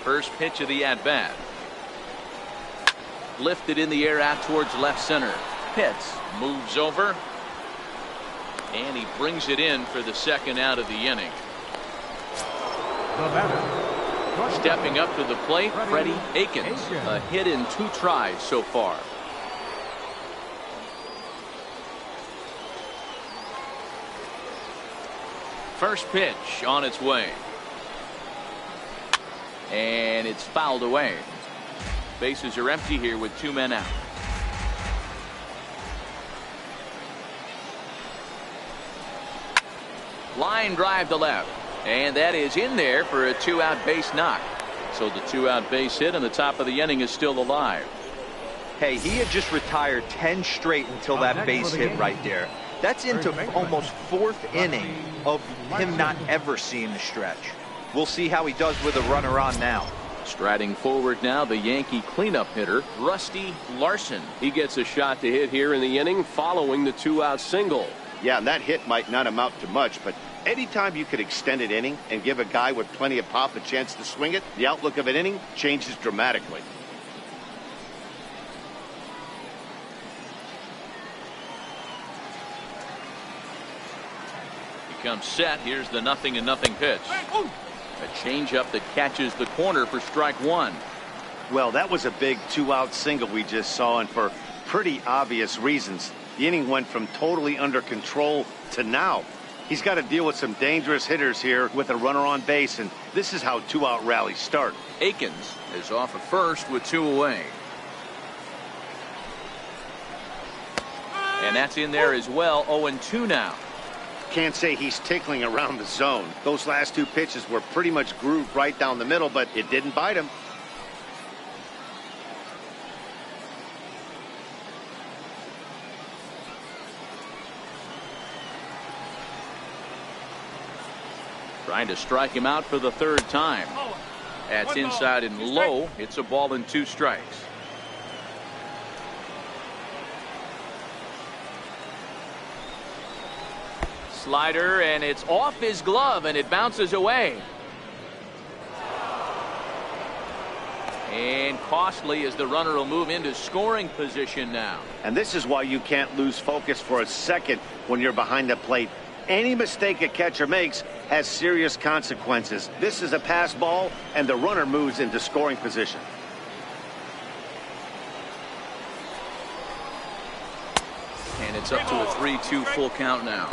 First pitch of the at-bat. Lifted in the air out towards left center. Pitts moves over. And he brings it in for the second out of the inning. The batter, Stepping up to the plate, Freddie Aikens. A hit in 2 tries so far. First pitch on its way. And it's fouled away. Bases are empty here with 2 men out. Line drive to left. And that is in there for a 2-out base knock. So the 2-out base hit and the top of the inning is still alive. Hey, he had just retired 10 straight until that base hit right there. That's into almost 4th inning of him not ever seeing the stretch. We'll see how he does with a runner on now. Striding forward now, the Yankee cleanup hitter, Rusty Larson. He gets a shot to hit here in the inning following the 2-out single. Yeah, and that hit might not amount to much, but anytime you could extend an inning and give a guy with plenty of pop a chance to swing it, the outlook of an inning changes dramatically. He comes set. Here's the 0-0 pitch. A changeup that catches the corner for strike one. Well, that was a big 2-out single we just saw, and for pretty obvious reasons. The inning went from totally under control to now. He's got to deal with some dangerous hitters here with a runner on base, and this is how 2-out rallies start. Aikens is off at first with 2 away. And that's in there as well. 0-2 now. Can't say he's tickling around the zone. Those last 2 pitches were pretty much grooved right down the middle, but it didn't bite him. Trying to strike him out for the 3rd time. That's inside and low. It's a ball and 2 strikes. slider, and it's off his glove, and it bounces away. And costly as the runner will move into scoring position now. And this is why you can't lose focus for a second when you're behind the plate. Any mistake a catcher makes has serious consequences. This is a pass ball, and the runner moves into scoring position. And it's up to a 3-2 full count now.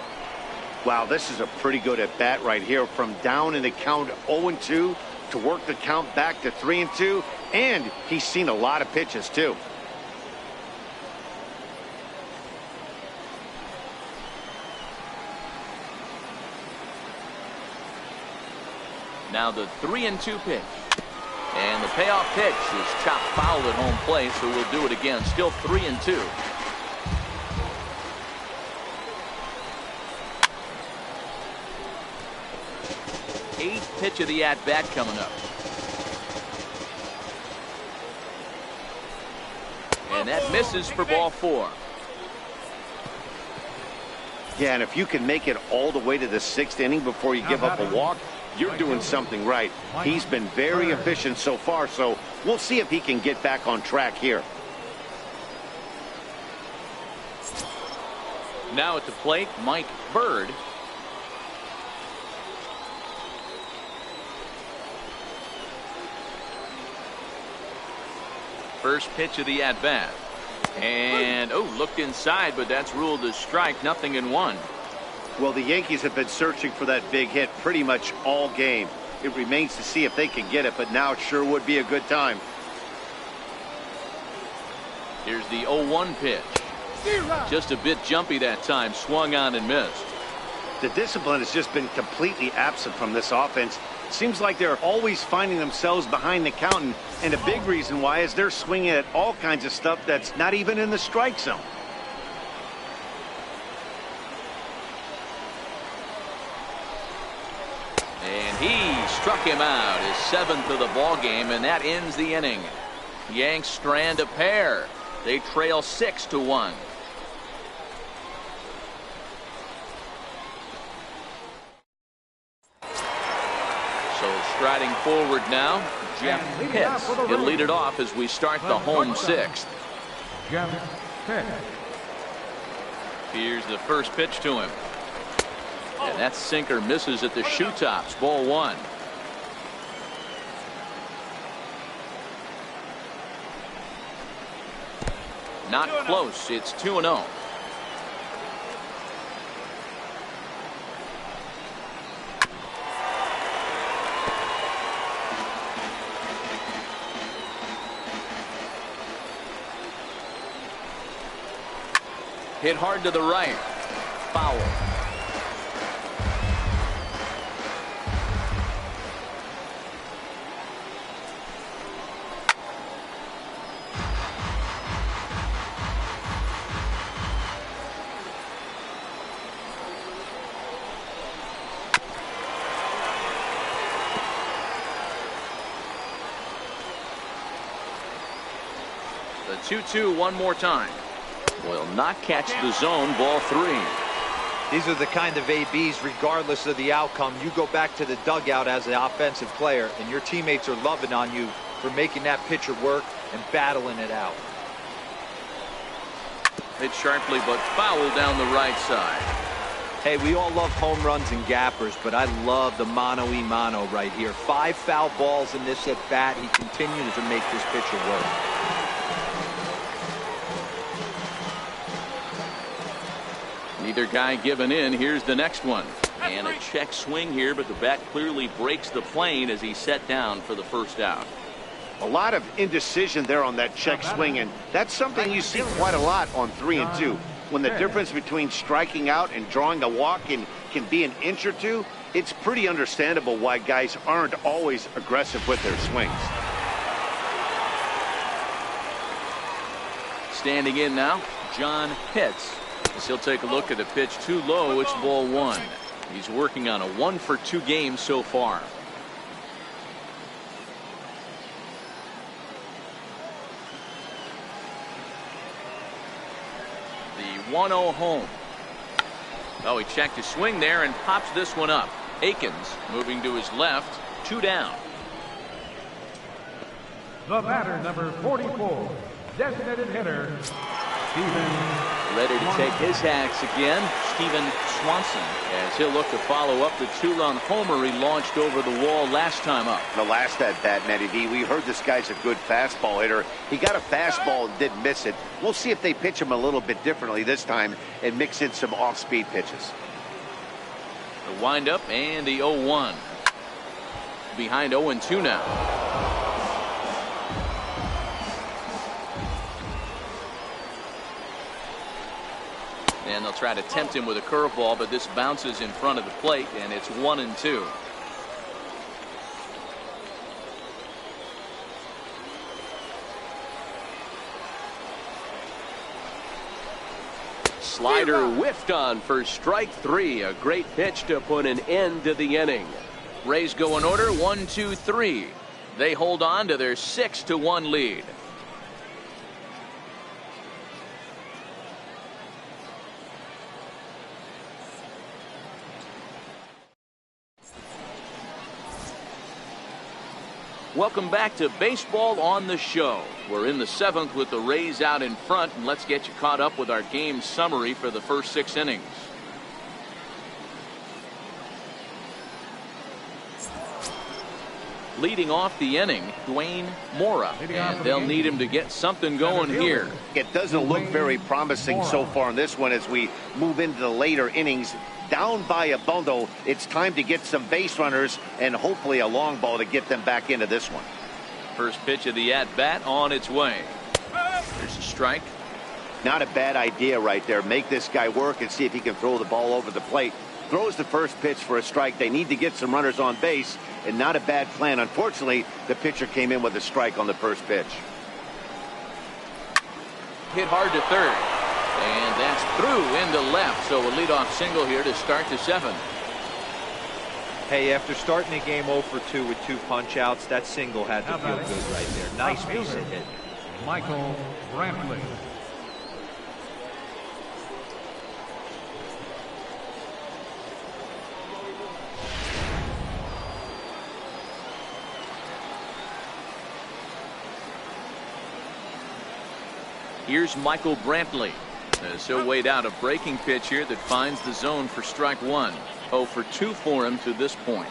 Wow, this is a pretty good at bat right here. From down in the count 0-2 to work the count back to 3-2, and he's seen a lot of pitches too. Now the 3-2 pitch. And the payoff pitch is chopped foul at home plate, so we'll do it again. Still 3-2. Eighth pitch of the at-bat coming up. And that misses for ball 4. Yeah, and if you can make it all the way to the 6th inning before you give up a walk, you're doing something right. He's been very efficient so far, so we'll see if he can get back on track here. Now at the plate, Mike Bird. First pitch of the at-bat. And, oh, looked inside, but that's ruled a strike. 0-1. Well, the Yankees have been searching for that big hit pretty much all game. It remains to see if they can get it, but now it sure would be a good time. Here's the 0-1 pitch. Just a bit jumpy that time. Swung on and missed. The discipline has just been completely absent from this offense. Seems like they're always finding themselves behind the count, and a big reason why is they're swinging at all kinds of stuff that's not even in the strike zone. And he struck him out, his 7th of the ball game, and that ends the inning. Yanks strand a pair. They trail 6-1. Striding forward now, Jeff Pitts. He'll lead it off as we start the home 6th. Jeff Pitts. Here's the first pitch to him. And that sinker misses at the shoe tops. Ball 1. Not close. It's 2-0. Hit hard to the right. Foul. The 2-2 one more time. Will not catch the zone. Ball 3. These are the kind of ABs, regardless of the outcome. You go back to the dugout as an offensive player, and your teammates are loving on you for making that pitcher work and battling it out. Hit sharply, but foul down the right side. Hey, we all love home runs and gappers, but I love the mano-y-mano right here. 5 foul balls in this at-bat. He continues to make this pitcher work. Neither guy giving in. Here's the next one. And a check swing here, but the bat clearly breaks the plane as he's set down for the first out. A lot of indecision there on that check swing, and that's something you see quite a lot on 3-2. When the difference between striking out and drawing a walk can be an inch or two, it's pretty understandable why guys aren't always aggressive with their swings. Standing in now, John Pitts. As he'll take a look at a pitch too low. It's ball 1. He's working on a 1-for-2 game so far. The 1-0 home. Oh, he checked his swing there and pops this one up. Akins moving to his left, 2 down. The batter, number 44, designated hitter, Steven. Ready to take his hacks again, Steven Swanson, as he'll look to follow up the 2-run homer he launched over the wall last time up. The last at bat, Matty D, we heard this guy's a good fastball hitter. He got a fastball and didn't miss it. We'll see if they pitch him a little bit differently this time and mix in some off-speed pitches. The windup and the 0-1. Behind 0-2 now. And they'll try to tempt him with a curveball, but this bounces in front of the plate, and it's 1-2. Slider whiffed on for strike 3. A great pitch to put an end to the inning. Rays go in order, 1, 2, 3. They hold on to their 6-1 lead. Welcome back to Baseball on the Show. We're in the 7th with the Rays out in front, and let's get you caught up with our game summary for the first 6 innings. Leading off the inning, Dwayne Mora, and they'll need him to get something going here. It doesn't look very promising so far in this one as we move into the later innings. Down by a bundle, it's time to get some base runners and hopefully a long ball to get them back into this one. First pitch of the at-bat on its way. There's a strike. Not a bad idea right there. Make this guy work and see if he can throw the ball over the plate. Throws the first pitch for a strike. They need to get some runners on base, and not a bad plan. Unfortunately, the pitcher came in with a strike on the first pitch. Hit hard to third. And that's through into left, so a leadoff single here to start the 7th. Hey, after starting the game 0 for 2 with 2 punch-outs, that single had to feel good right there. Nice piece of hit. Michael Brantley. Here's Michael Brantley. As he'll wait out a breaking pitch here that finds the zone for strike 1. 0 for 2 for him to this point.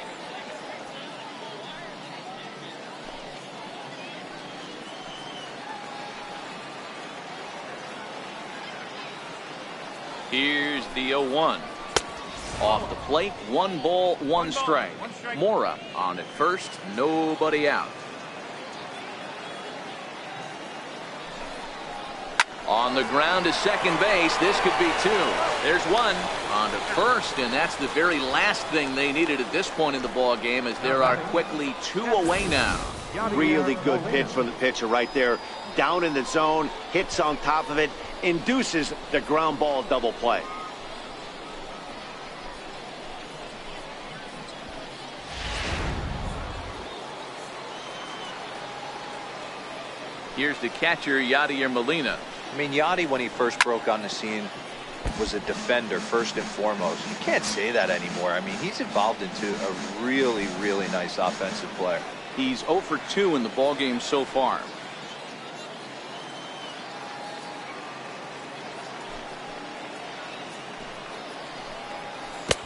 Here's the 0-1. Off the plate, 1 ball, 1 strike. Mora on at first, nobody out. On the ground to second base. This could be 2. There's 1 on to first, and that's the very last thing they needed at this point in the ball game, as there are quickly 2 away now. Really good pitch from the pitcher right there. Down in the zone, hits on top of it, induces the ground ball double play. Here's the catcher, Yadier Molina. I mean, Yachty, when he first broke on the scene, was a defender first and foremost. You can't say that anymore. I mean, he's evolved into a really, really nice offensive player. He's 0 for 2 in the ball game so far.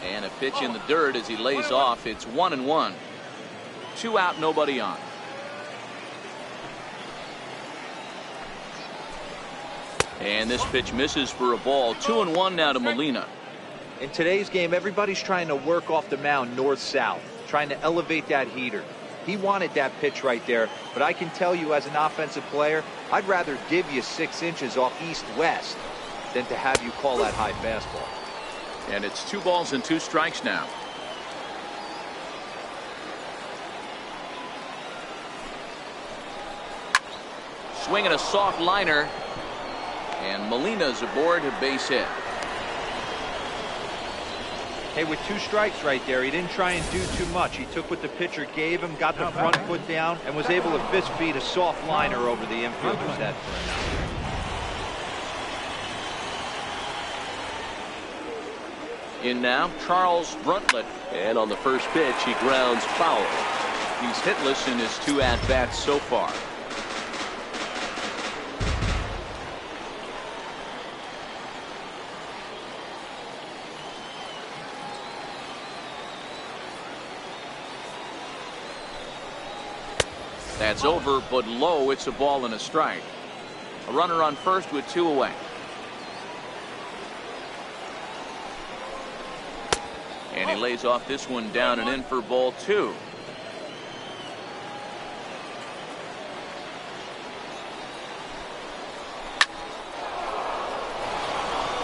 And a pitch in the dirt as he lays off. It's 1-1. 2 out, nobody on. And this pitch misses for a ball. 2-1 now to Molina. In today's game, everybody's trying to work off the mound north-south, trying to elevate that heater. He wanted that pitch right there, but I can tell you as an offensive player, I'd rather give you 6 inches off east-west than to have you call that high fastball. And it's 2 balls and 2 strikes now. Swinging a soft liner. And Molina's aboard a base hit. Hey, with 2 strikes right there, he didn't try and do too much. He took what the pitcher gave him, got the front foot down, and was able to fist feed a soft liner over the infielder's head for an out. In now, Charles Bruntlett. And on the first pitch, he grounds foul. He's hitless in his 2 at-bats so far. That's over, but low. It's a ball and a strike. A runner on first with 2 away. And he lays off this one down and in for ball 2.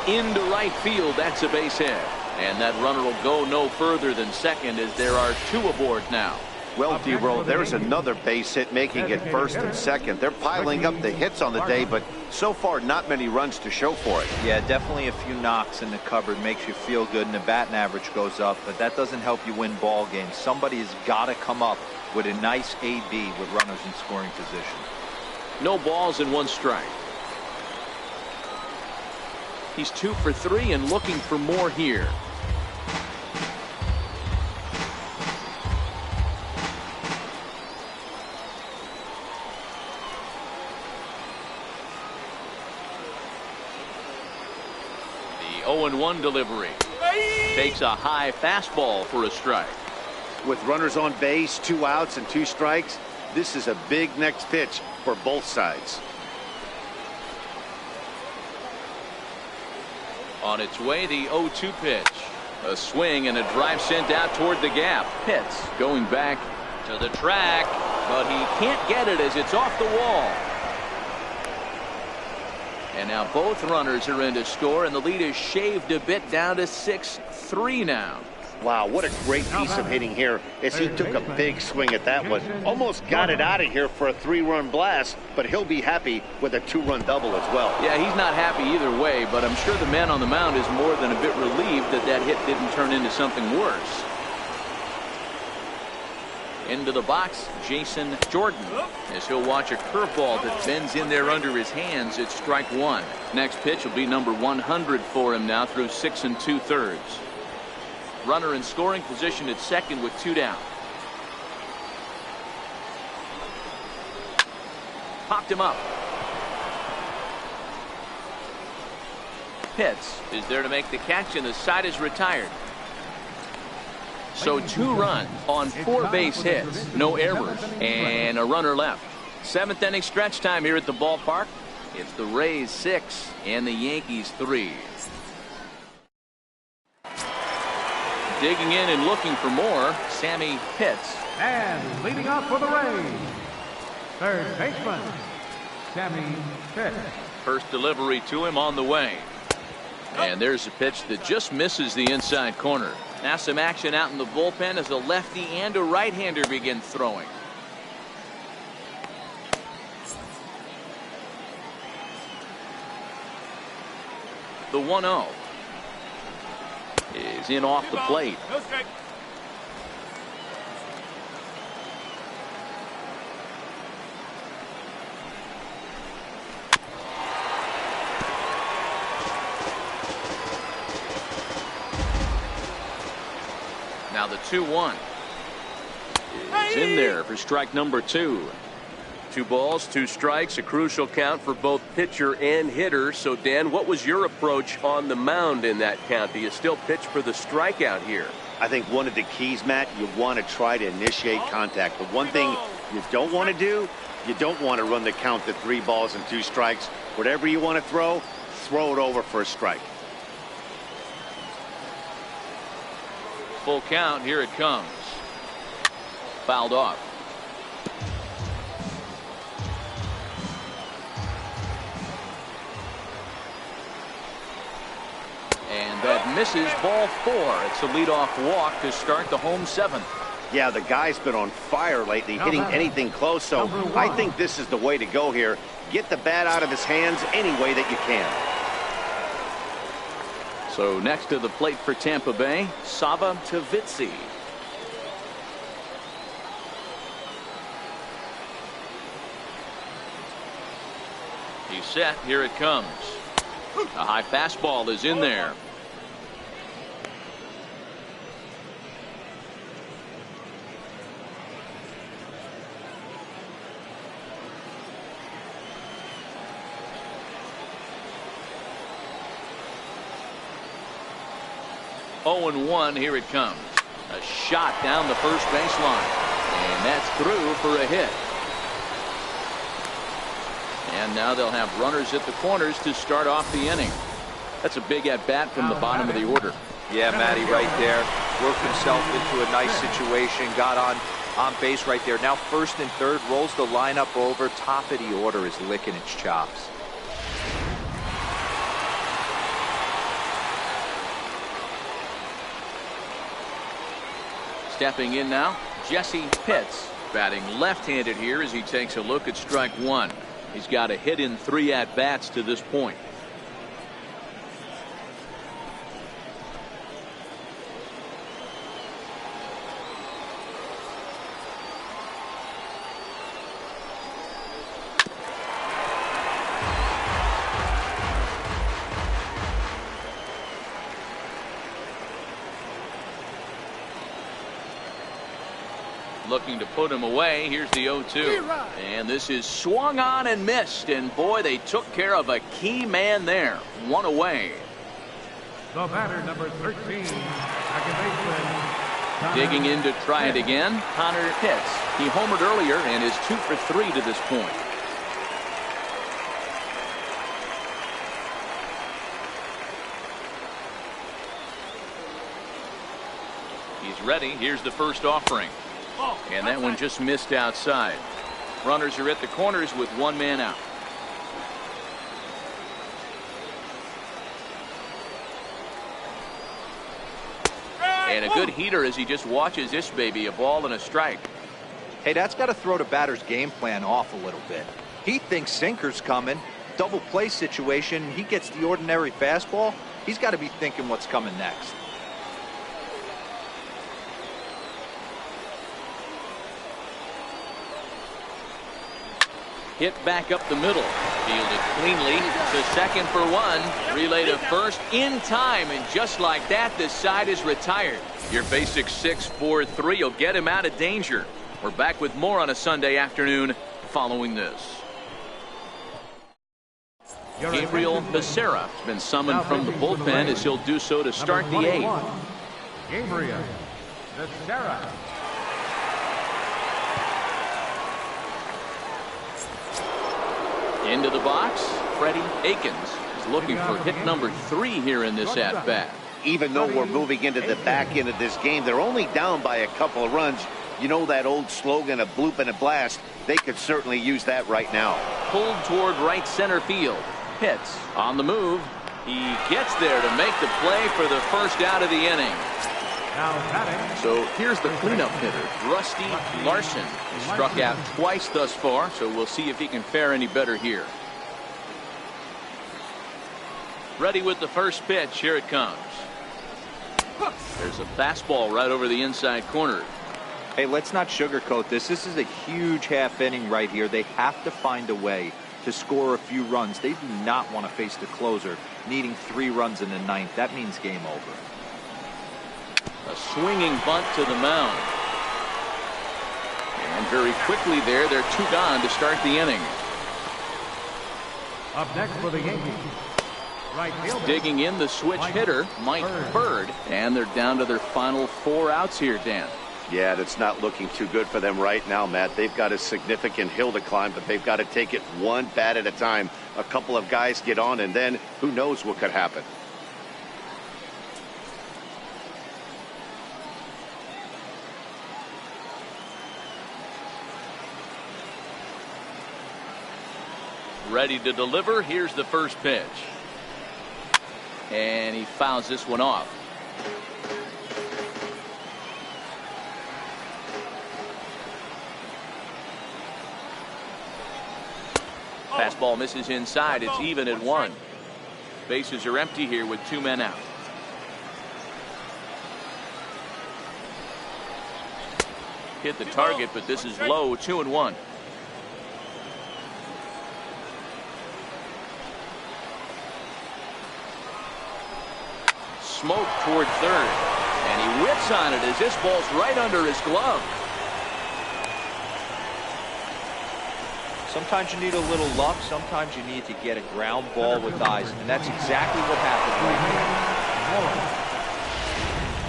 Into right field. That's a base hit. And that runner will go no further than second as there are 2 aboard now. Well, D-Roll, there's another base hit making it first and second. They're piling up the hits on the day, but so far not many runs to show for it. Yeah, definitely a few knocks in the cupboard makes you feel good, and the batting average goes up, but that doesn't help you win ball games. Somebody has got to come up with a nice AB with runners in scoring position. No balls and 1 strike. He's 2 for 3 and looking for more here. The 0-1 delivery. Takes a high fastball for a strike. With runners on base, 2 outs and 2 strikes, this is a big next pitch for both sides. On its way, the 0-2 pitch. A swing and a drive sent out toward the gap. Pitts going back to the track, but he can't get it as it's off the wall. And now both runners are in to score, and the lead is shaved a bit down to 6-3 now. Wow, what a great piece of hitting here as he took a big swing at that one. Almost got it out of here for a 3-run blast, but he'll be happy with a 2-run double as well. Yeah, he's not happy either way, but I'm sure the man on the mound is more than a bit relieved that that hit didn't turn into something worse. Into the box, Jason Jordan, as he'll watch a curveball that bends in there under his hands. It's strike 1. Next pitch will be number 100 for him now through 6 2/3. Runner in scoring position at second with 2 down. Popped him up. Pitts is there to make the catch, and the side is retired. So 2 runs on 4 base hits, no errors, and a runner left. 7th inning stretch time here at the ballpark. It's the Rays 6 and the Yankees 3. Digging in and looking for more, Sammy Pitts. And leading off for the Rays, third baseman, Sammy Pitts. First delivery to him on the way. And there's a pitch that just misses the inside corner. Now some action out in the bullpen as a lefty and a right-hander begin throwing. The 1-0 is in off the plate. Now the 2-1 is in there for strike number 2. 2 balls, 2 strikes, a crucial count for both pitcher and hitter. So, Dan, what was your approach on the mound in that count? Do you still pitch for the strikeout here? I think one of the keys, Matt, you want to try to initiate contact. But one thing you don't want to do, you don't want to run the count to 3 balls and 2 strikes. Whatever you want to throw it over for a strike. Full count. Here it comes. Fouled off. And that misses, ball 4. It's a leadoff walk to start the home 7th. Yeah, the guy's been on fire lately, hitting anything close, so I think this is the way to go here. Get the bat out of his hands any way that you can. So next to the plate for Tampa Bay, Sava Tavitsi. He's set. Here it comes. A high fastball is in there. 0-1. Here it comes. A shot down the first baseline. And that's through for a hit. And now they'll have runners at the corners to start off the inning. That's a big at-bat from the bottom of the order. Yeah, Matty, right there. Worked himself into a nice situation. Got on base right there. Now first and third, rolls the lineup over. Top of the order is licking its chops. Stepping in now, Jesse Pitts, batting left-handed here as he takes a look at strike one. He's got a hit in 3 at-bats to this point. Looking to put him away. Here's the 0-2. And this is swung on and missed. And boy, they took care of a key man there. One away. The batter, number 13, second baseman. Digging in to try it again, Connor Pitts. He homered earlier and is 2 for 3 to this point. He's ready. Here's the first offering. And that one just missed outside. Runners are at the corners with 1 man out. And a good heater as he just watches this baby, a ball and a strike. Hey, that's got to throw the batter's game plan off a little bit. He thinks sinker's coming. Double play situation. He gets the ordinary fastball. He's got to be thinking what's coming next. Hit back up the middle. Fielded cleanly to second for 1. Relay to first in time. And just like that, this side is retired. Your basic 6-4-3 will get him out of danger. We're back with more on a Sunday afternoon following this. Gabriel Becerra has been summoned from the bullpen as he'll do so to start the 8th. Gabriel Becerra. Into the box, Freddie Akins is looking for hit number 3 here in this at-bat. Even though we're moving into the back end of this game, they're only down by a couple of runs. You know that old slogan, a bloop and a blast. They could certainly use that right now. Pulled toward right center field. Pitts on the move. He gets there to make the play for the first out of the inning. So here's the cleanup hitter, Rusty Larson. He struck out twice thus far, so we'll see if he can fare any better here. Ready with the first pitch. Here it comes. There's a fastball right over the inside corner. Hey, let's not sugarcoat this. This is a huge half inning right here. They have to find a way to score a few runs. They do not want to face the closer needing 3 runs in the 9th. That means game over. A swinging bunt to the mound. And very quickly there, they're 2 gone to start the inning. Up next for the Yankees, right fielder. Digging in the switch hitter, Mike Bird. And they're down to their final 4 outs here, Dan. Yeah, that's not looking too good for them right now, Matt. They've got a significant hill to climb, but they've got to take it 1 bat at a time. A couple of guys get on, and then who knows what could happen. Ready to deliver. Here's the first pitch. And he fouls this one off. Fastball misses inside. It's even at 1. Bases are empty here with 2 men out. Hit the target, but this is low. 2-1. Smoke toward third, and he whips on it as this ball's right under his glove. Sometimes you need a little luck. Sometimes you need to get a ground ball with eyes, and that's exactly what happened right here.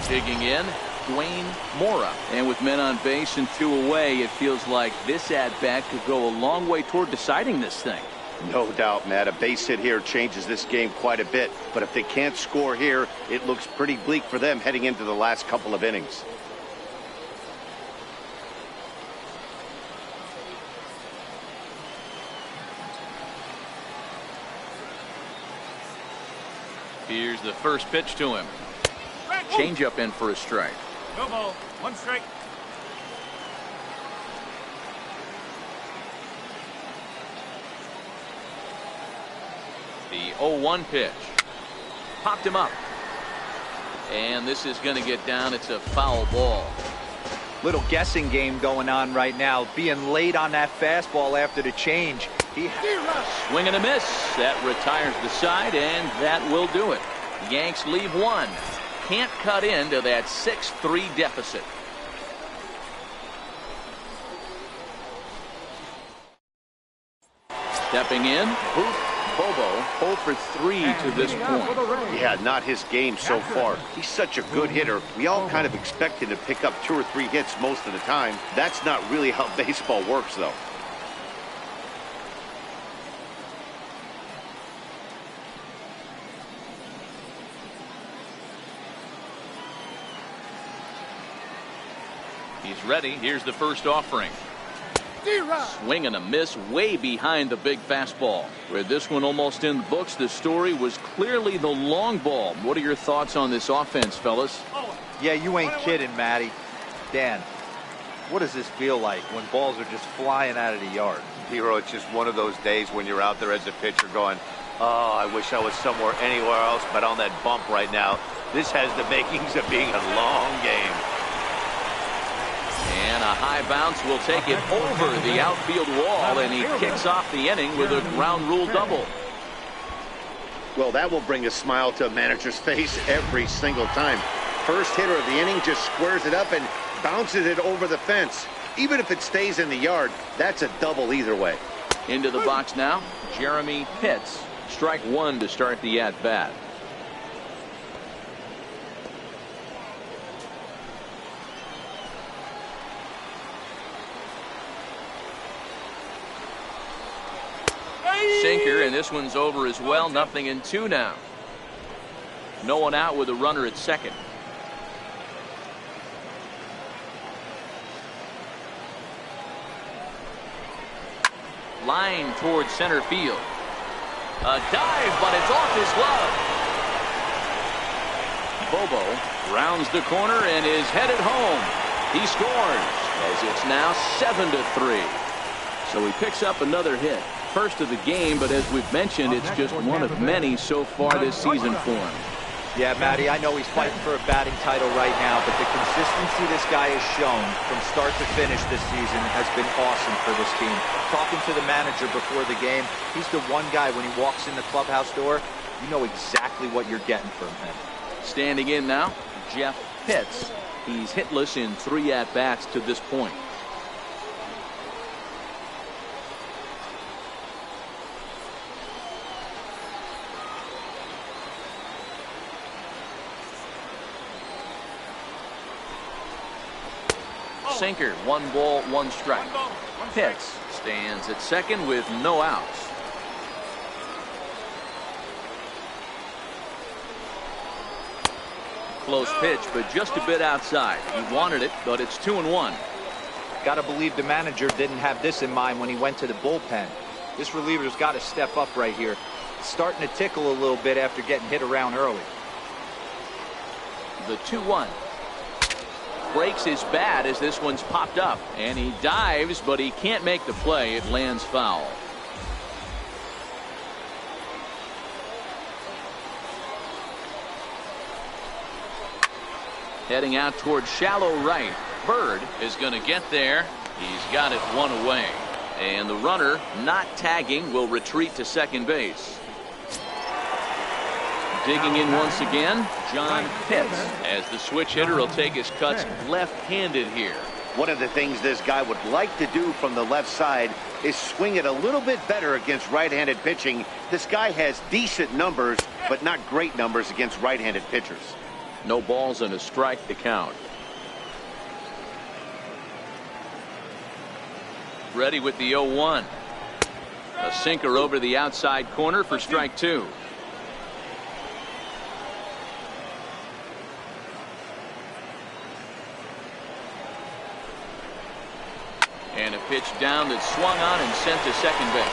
Digging in, Dwayne Mora. And with men on base and 2 away, it feels like this at-bat could go a long way toward deciding this thing. No doubt, Matt. A base hit here changes this game quite a bit. But if they can't score here, it looks pretty bleak for them heading into the last couple of innings. Here's the first pitch to him. Changeup in for a strike. No ball, 1 strike. The 0-1 pitch. Popped him up. And this is going to get down. It's a foul ball. Little guessing game going on right now. Being late on that fastball after the change. Swing and a miss. That retires the side, and that will do it. Yanks leave 1. Can't cut into that 6-3 deficit. Stepping in, Bobo 0 for 3 to this point. Yeah, not his game so far. He's such a good hitter. We all kind of expect him to pick up 2 or 3 hits most of the time. That's not really how baseball works, though. He's ready. Here's the first offering. Swing and a miss way behind the big fastball. With this one almost in the books, the story was clearly the long ball. What are your thoughts on this offense, fellas? Yeah, you ain't kidding, Matty. Dan, what does this feel like when balls are just flying out of the yard? Hero, it's just one of those days when you're out there as a pitcher going, oh, I wish I was somewhere anywhere else but on that bump right now. This has the makings of being a long game. And a high bounce will take it over the outfield wall, and he kicks off the inning with a ground rule double. Well, that will bring a smile to a manager's face every single time. First hitter of the inning just squares it up and bounces it over the fence. Even if it stays in the yard, that's a double either way. Into the box now, Jeremy Pitts. Strike 1 to start the at-bat. Sinker, and this one's over as well. 0-2 now. No one out with a runner at second. Line towards center field. A dive, but it's off his glove. Bobo rounds the corner and is headed home. He scores as it's now 7-3. So he picks up another hit. First of the game, but as we've mentioned, it's just one of many so far this season for him. Yeah, Matty, I know he's fighting for a batting title right now, but the consistency this guy has shown from start to finish this season has been awesome for this team. Talking to the manager before the game, he's the one guy when he walks in the clubhouse door, you know exactly what you're getting from him. Standing in now, Jeff Pitts. He's hitless in 3 at-bats to this point. Sinker, 1 ball, 1 strike. Pitts stands at second with no outs. Close pitch, but just a bit outside. He wanted it, but it's 2-1. Got to believe the manager didn't have this in mind when he went to the bullpen. This reliever's got to step up right here. It's starting to tickle a little bit after getting hit around early. The 2-1. Breaks his bat as this one's popped up, and he dives, but he can't make the play. It lands foul. Heading out towards shallow right. Bird is going to get there. He's got it 1 away, and the runner not tagging will retreat to second base. Digging in once again, John Pitts, as the switch hitter will take his cuts left-handed here. One of the things this guy would like to do from the left side is swing it a little bit better against right-handed pitching. This guy has decent numbers, but not great numbers against right-handed pitchers. No balls and a strike to count. Ready with the 0-1. A sinker over the outside corner for strike two. And a pitch down that swung on and sent to second base.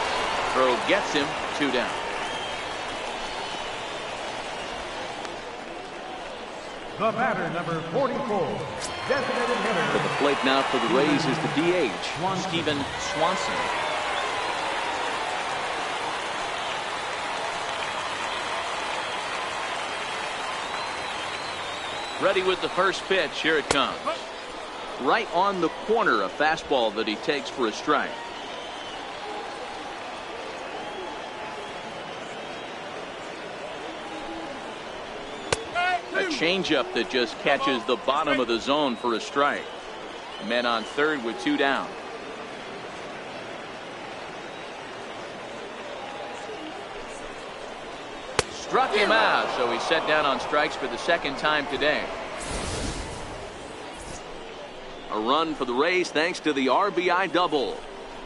Throw gets him, 2 down. The batter, number 44, designated hitter. At the plate now for the Rays is the DH, Steven Swanson. Ready with the first pitch. Here it comes. Right on the corner, a fastball that he takes for a strike. A changeup that just catches the bottom of the zone for a strike. Men on third with 2 down. Struck him out, so he's set down on strikes for the second time today. A run for the Rays thanks to the RBI double.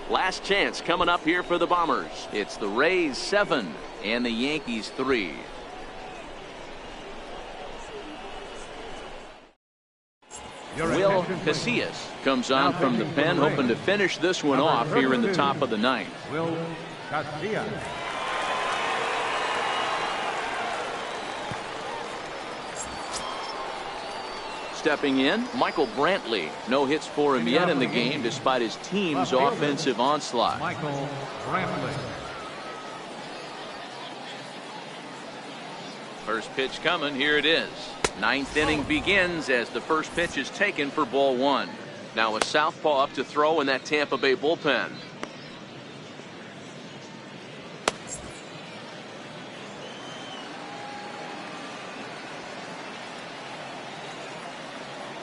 Last chance coming up here for the Bombers. It's the Rays 7 and the Yankees 3. Will Casillas comes on from the pen, hoping to finish this one off here in the top of the ninth. Will Casillas. Stepping in, Michael Brantley. No hits for him yet in the game despite his team's offensive onslaught. Michael Brantley. First pitch coming. Here it is. Ninth inning begins as the first pitch is taken for ball 1. Now a southpaw up to throw in that Tampa Bay bullpen.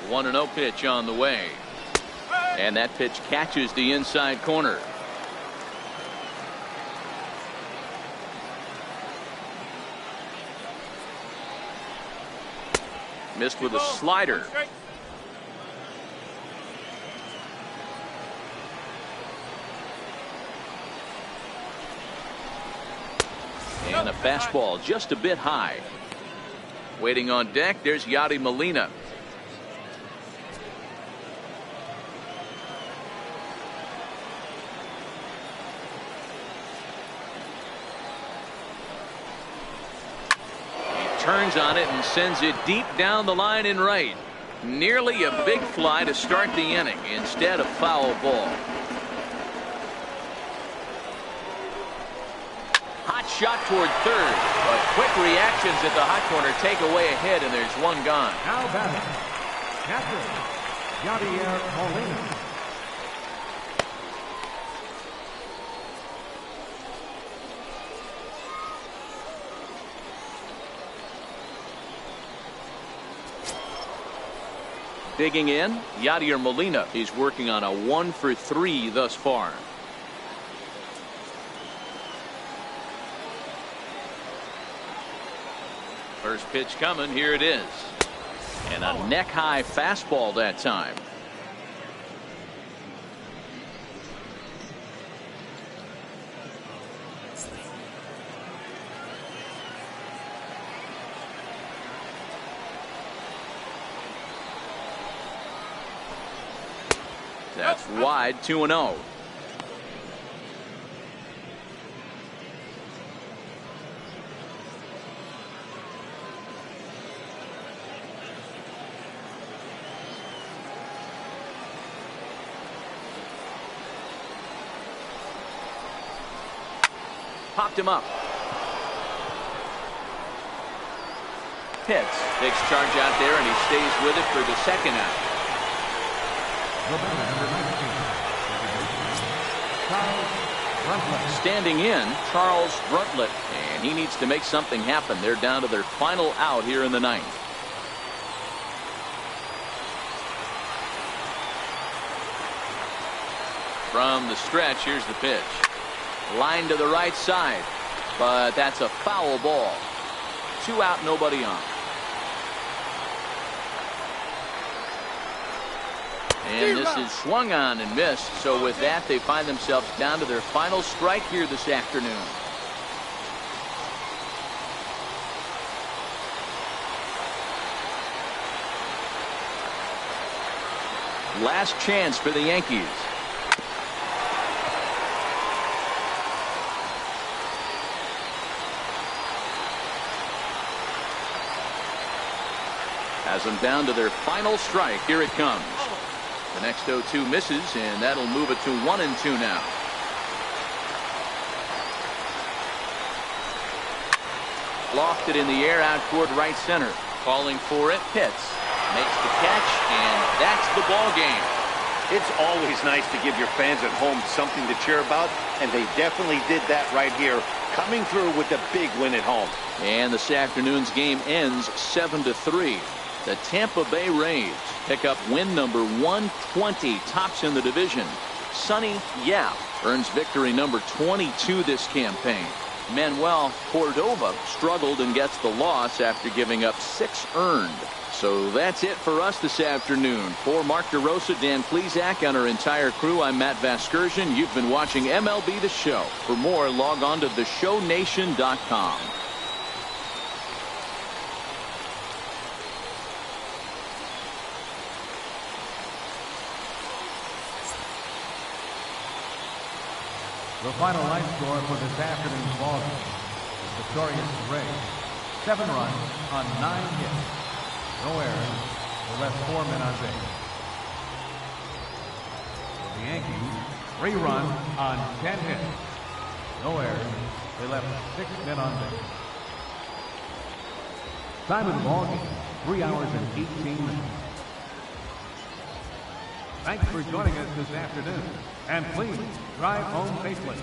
One and 0 pitch on the way. And that pitch catches the inside corner. Missed with a slider. And a fastball just a bit high. Waiting on deck, there's Yadi Molina. Turns on it and sends it deep down the line in right. Nearly a big fly to start the inning. Instead, a foul ball. Hot shot toward third, but quick reactions at the hot corner take away a hit, and there's one gone. Now batting, catcher, Yadier Molina. Digging in, Yadier Molina. He's working on a 1 for 3 thus far. First pitch coming. Here it is. And a neck-high fastball that time. That's wide, 2-0. Popped him up. Hits. Takes charge out there, and he stays with it for the second out. Standing in, Charles Bruntlett, and he needs to make something happen. They're down to their final out here in the ninth. From the stretch, here's the pitch. Line to the right side, but that's a foul ball. 2 out, nobody on. And this is swung on and missed. So with that, they find themselves down to their final strike here this afternoon. Last chance for the Yankees. Has them down to their final strike. Here it comes. The next 0-2 misses, and that'll move it to 1-2 now. Lofted in the air out toward right center. Calling for it. Hits. Makes the catch, and that's the ball game. It's always nice to give your fans at home something to cheer about, and they definitely did that right here, coming through with a big win at home. And this afternoon's game ends 7-3. The Tampa Bay Rays pick up win number 120, tops in the division. Sonny Yap earns victory number 22 this campaign. Manuel Cordova struggled and gets the loss after giving up 6 earned. So that's it for us this afternoon. For Mark DeRosa, Dan Plesac, and our entire crew, I'm Matt Vasgersian. You've been watching MLB The Show. For more, log on to theshownation.com. The final line score for this afternoon's ball game. The victorious Rays, 7 runs on 9 hits. No errors. They left 4 men on base. For the Yankees, 3 runs on 10 hits. No errors. They left 6 men on base. Time of the ball game, 3 hours and 18 minutes. Thanks for joining us this afternoon. And please drive home safely.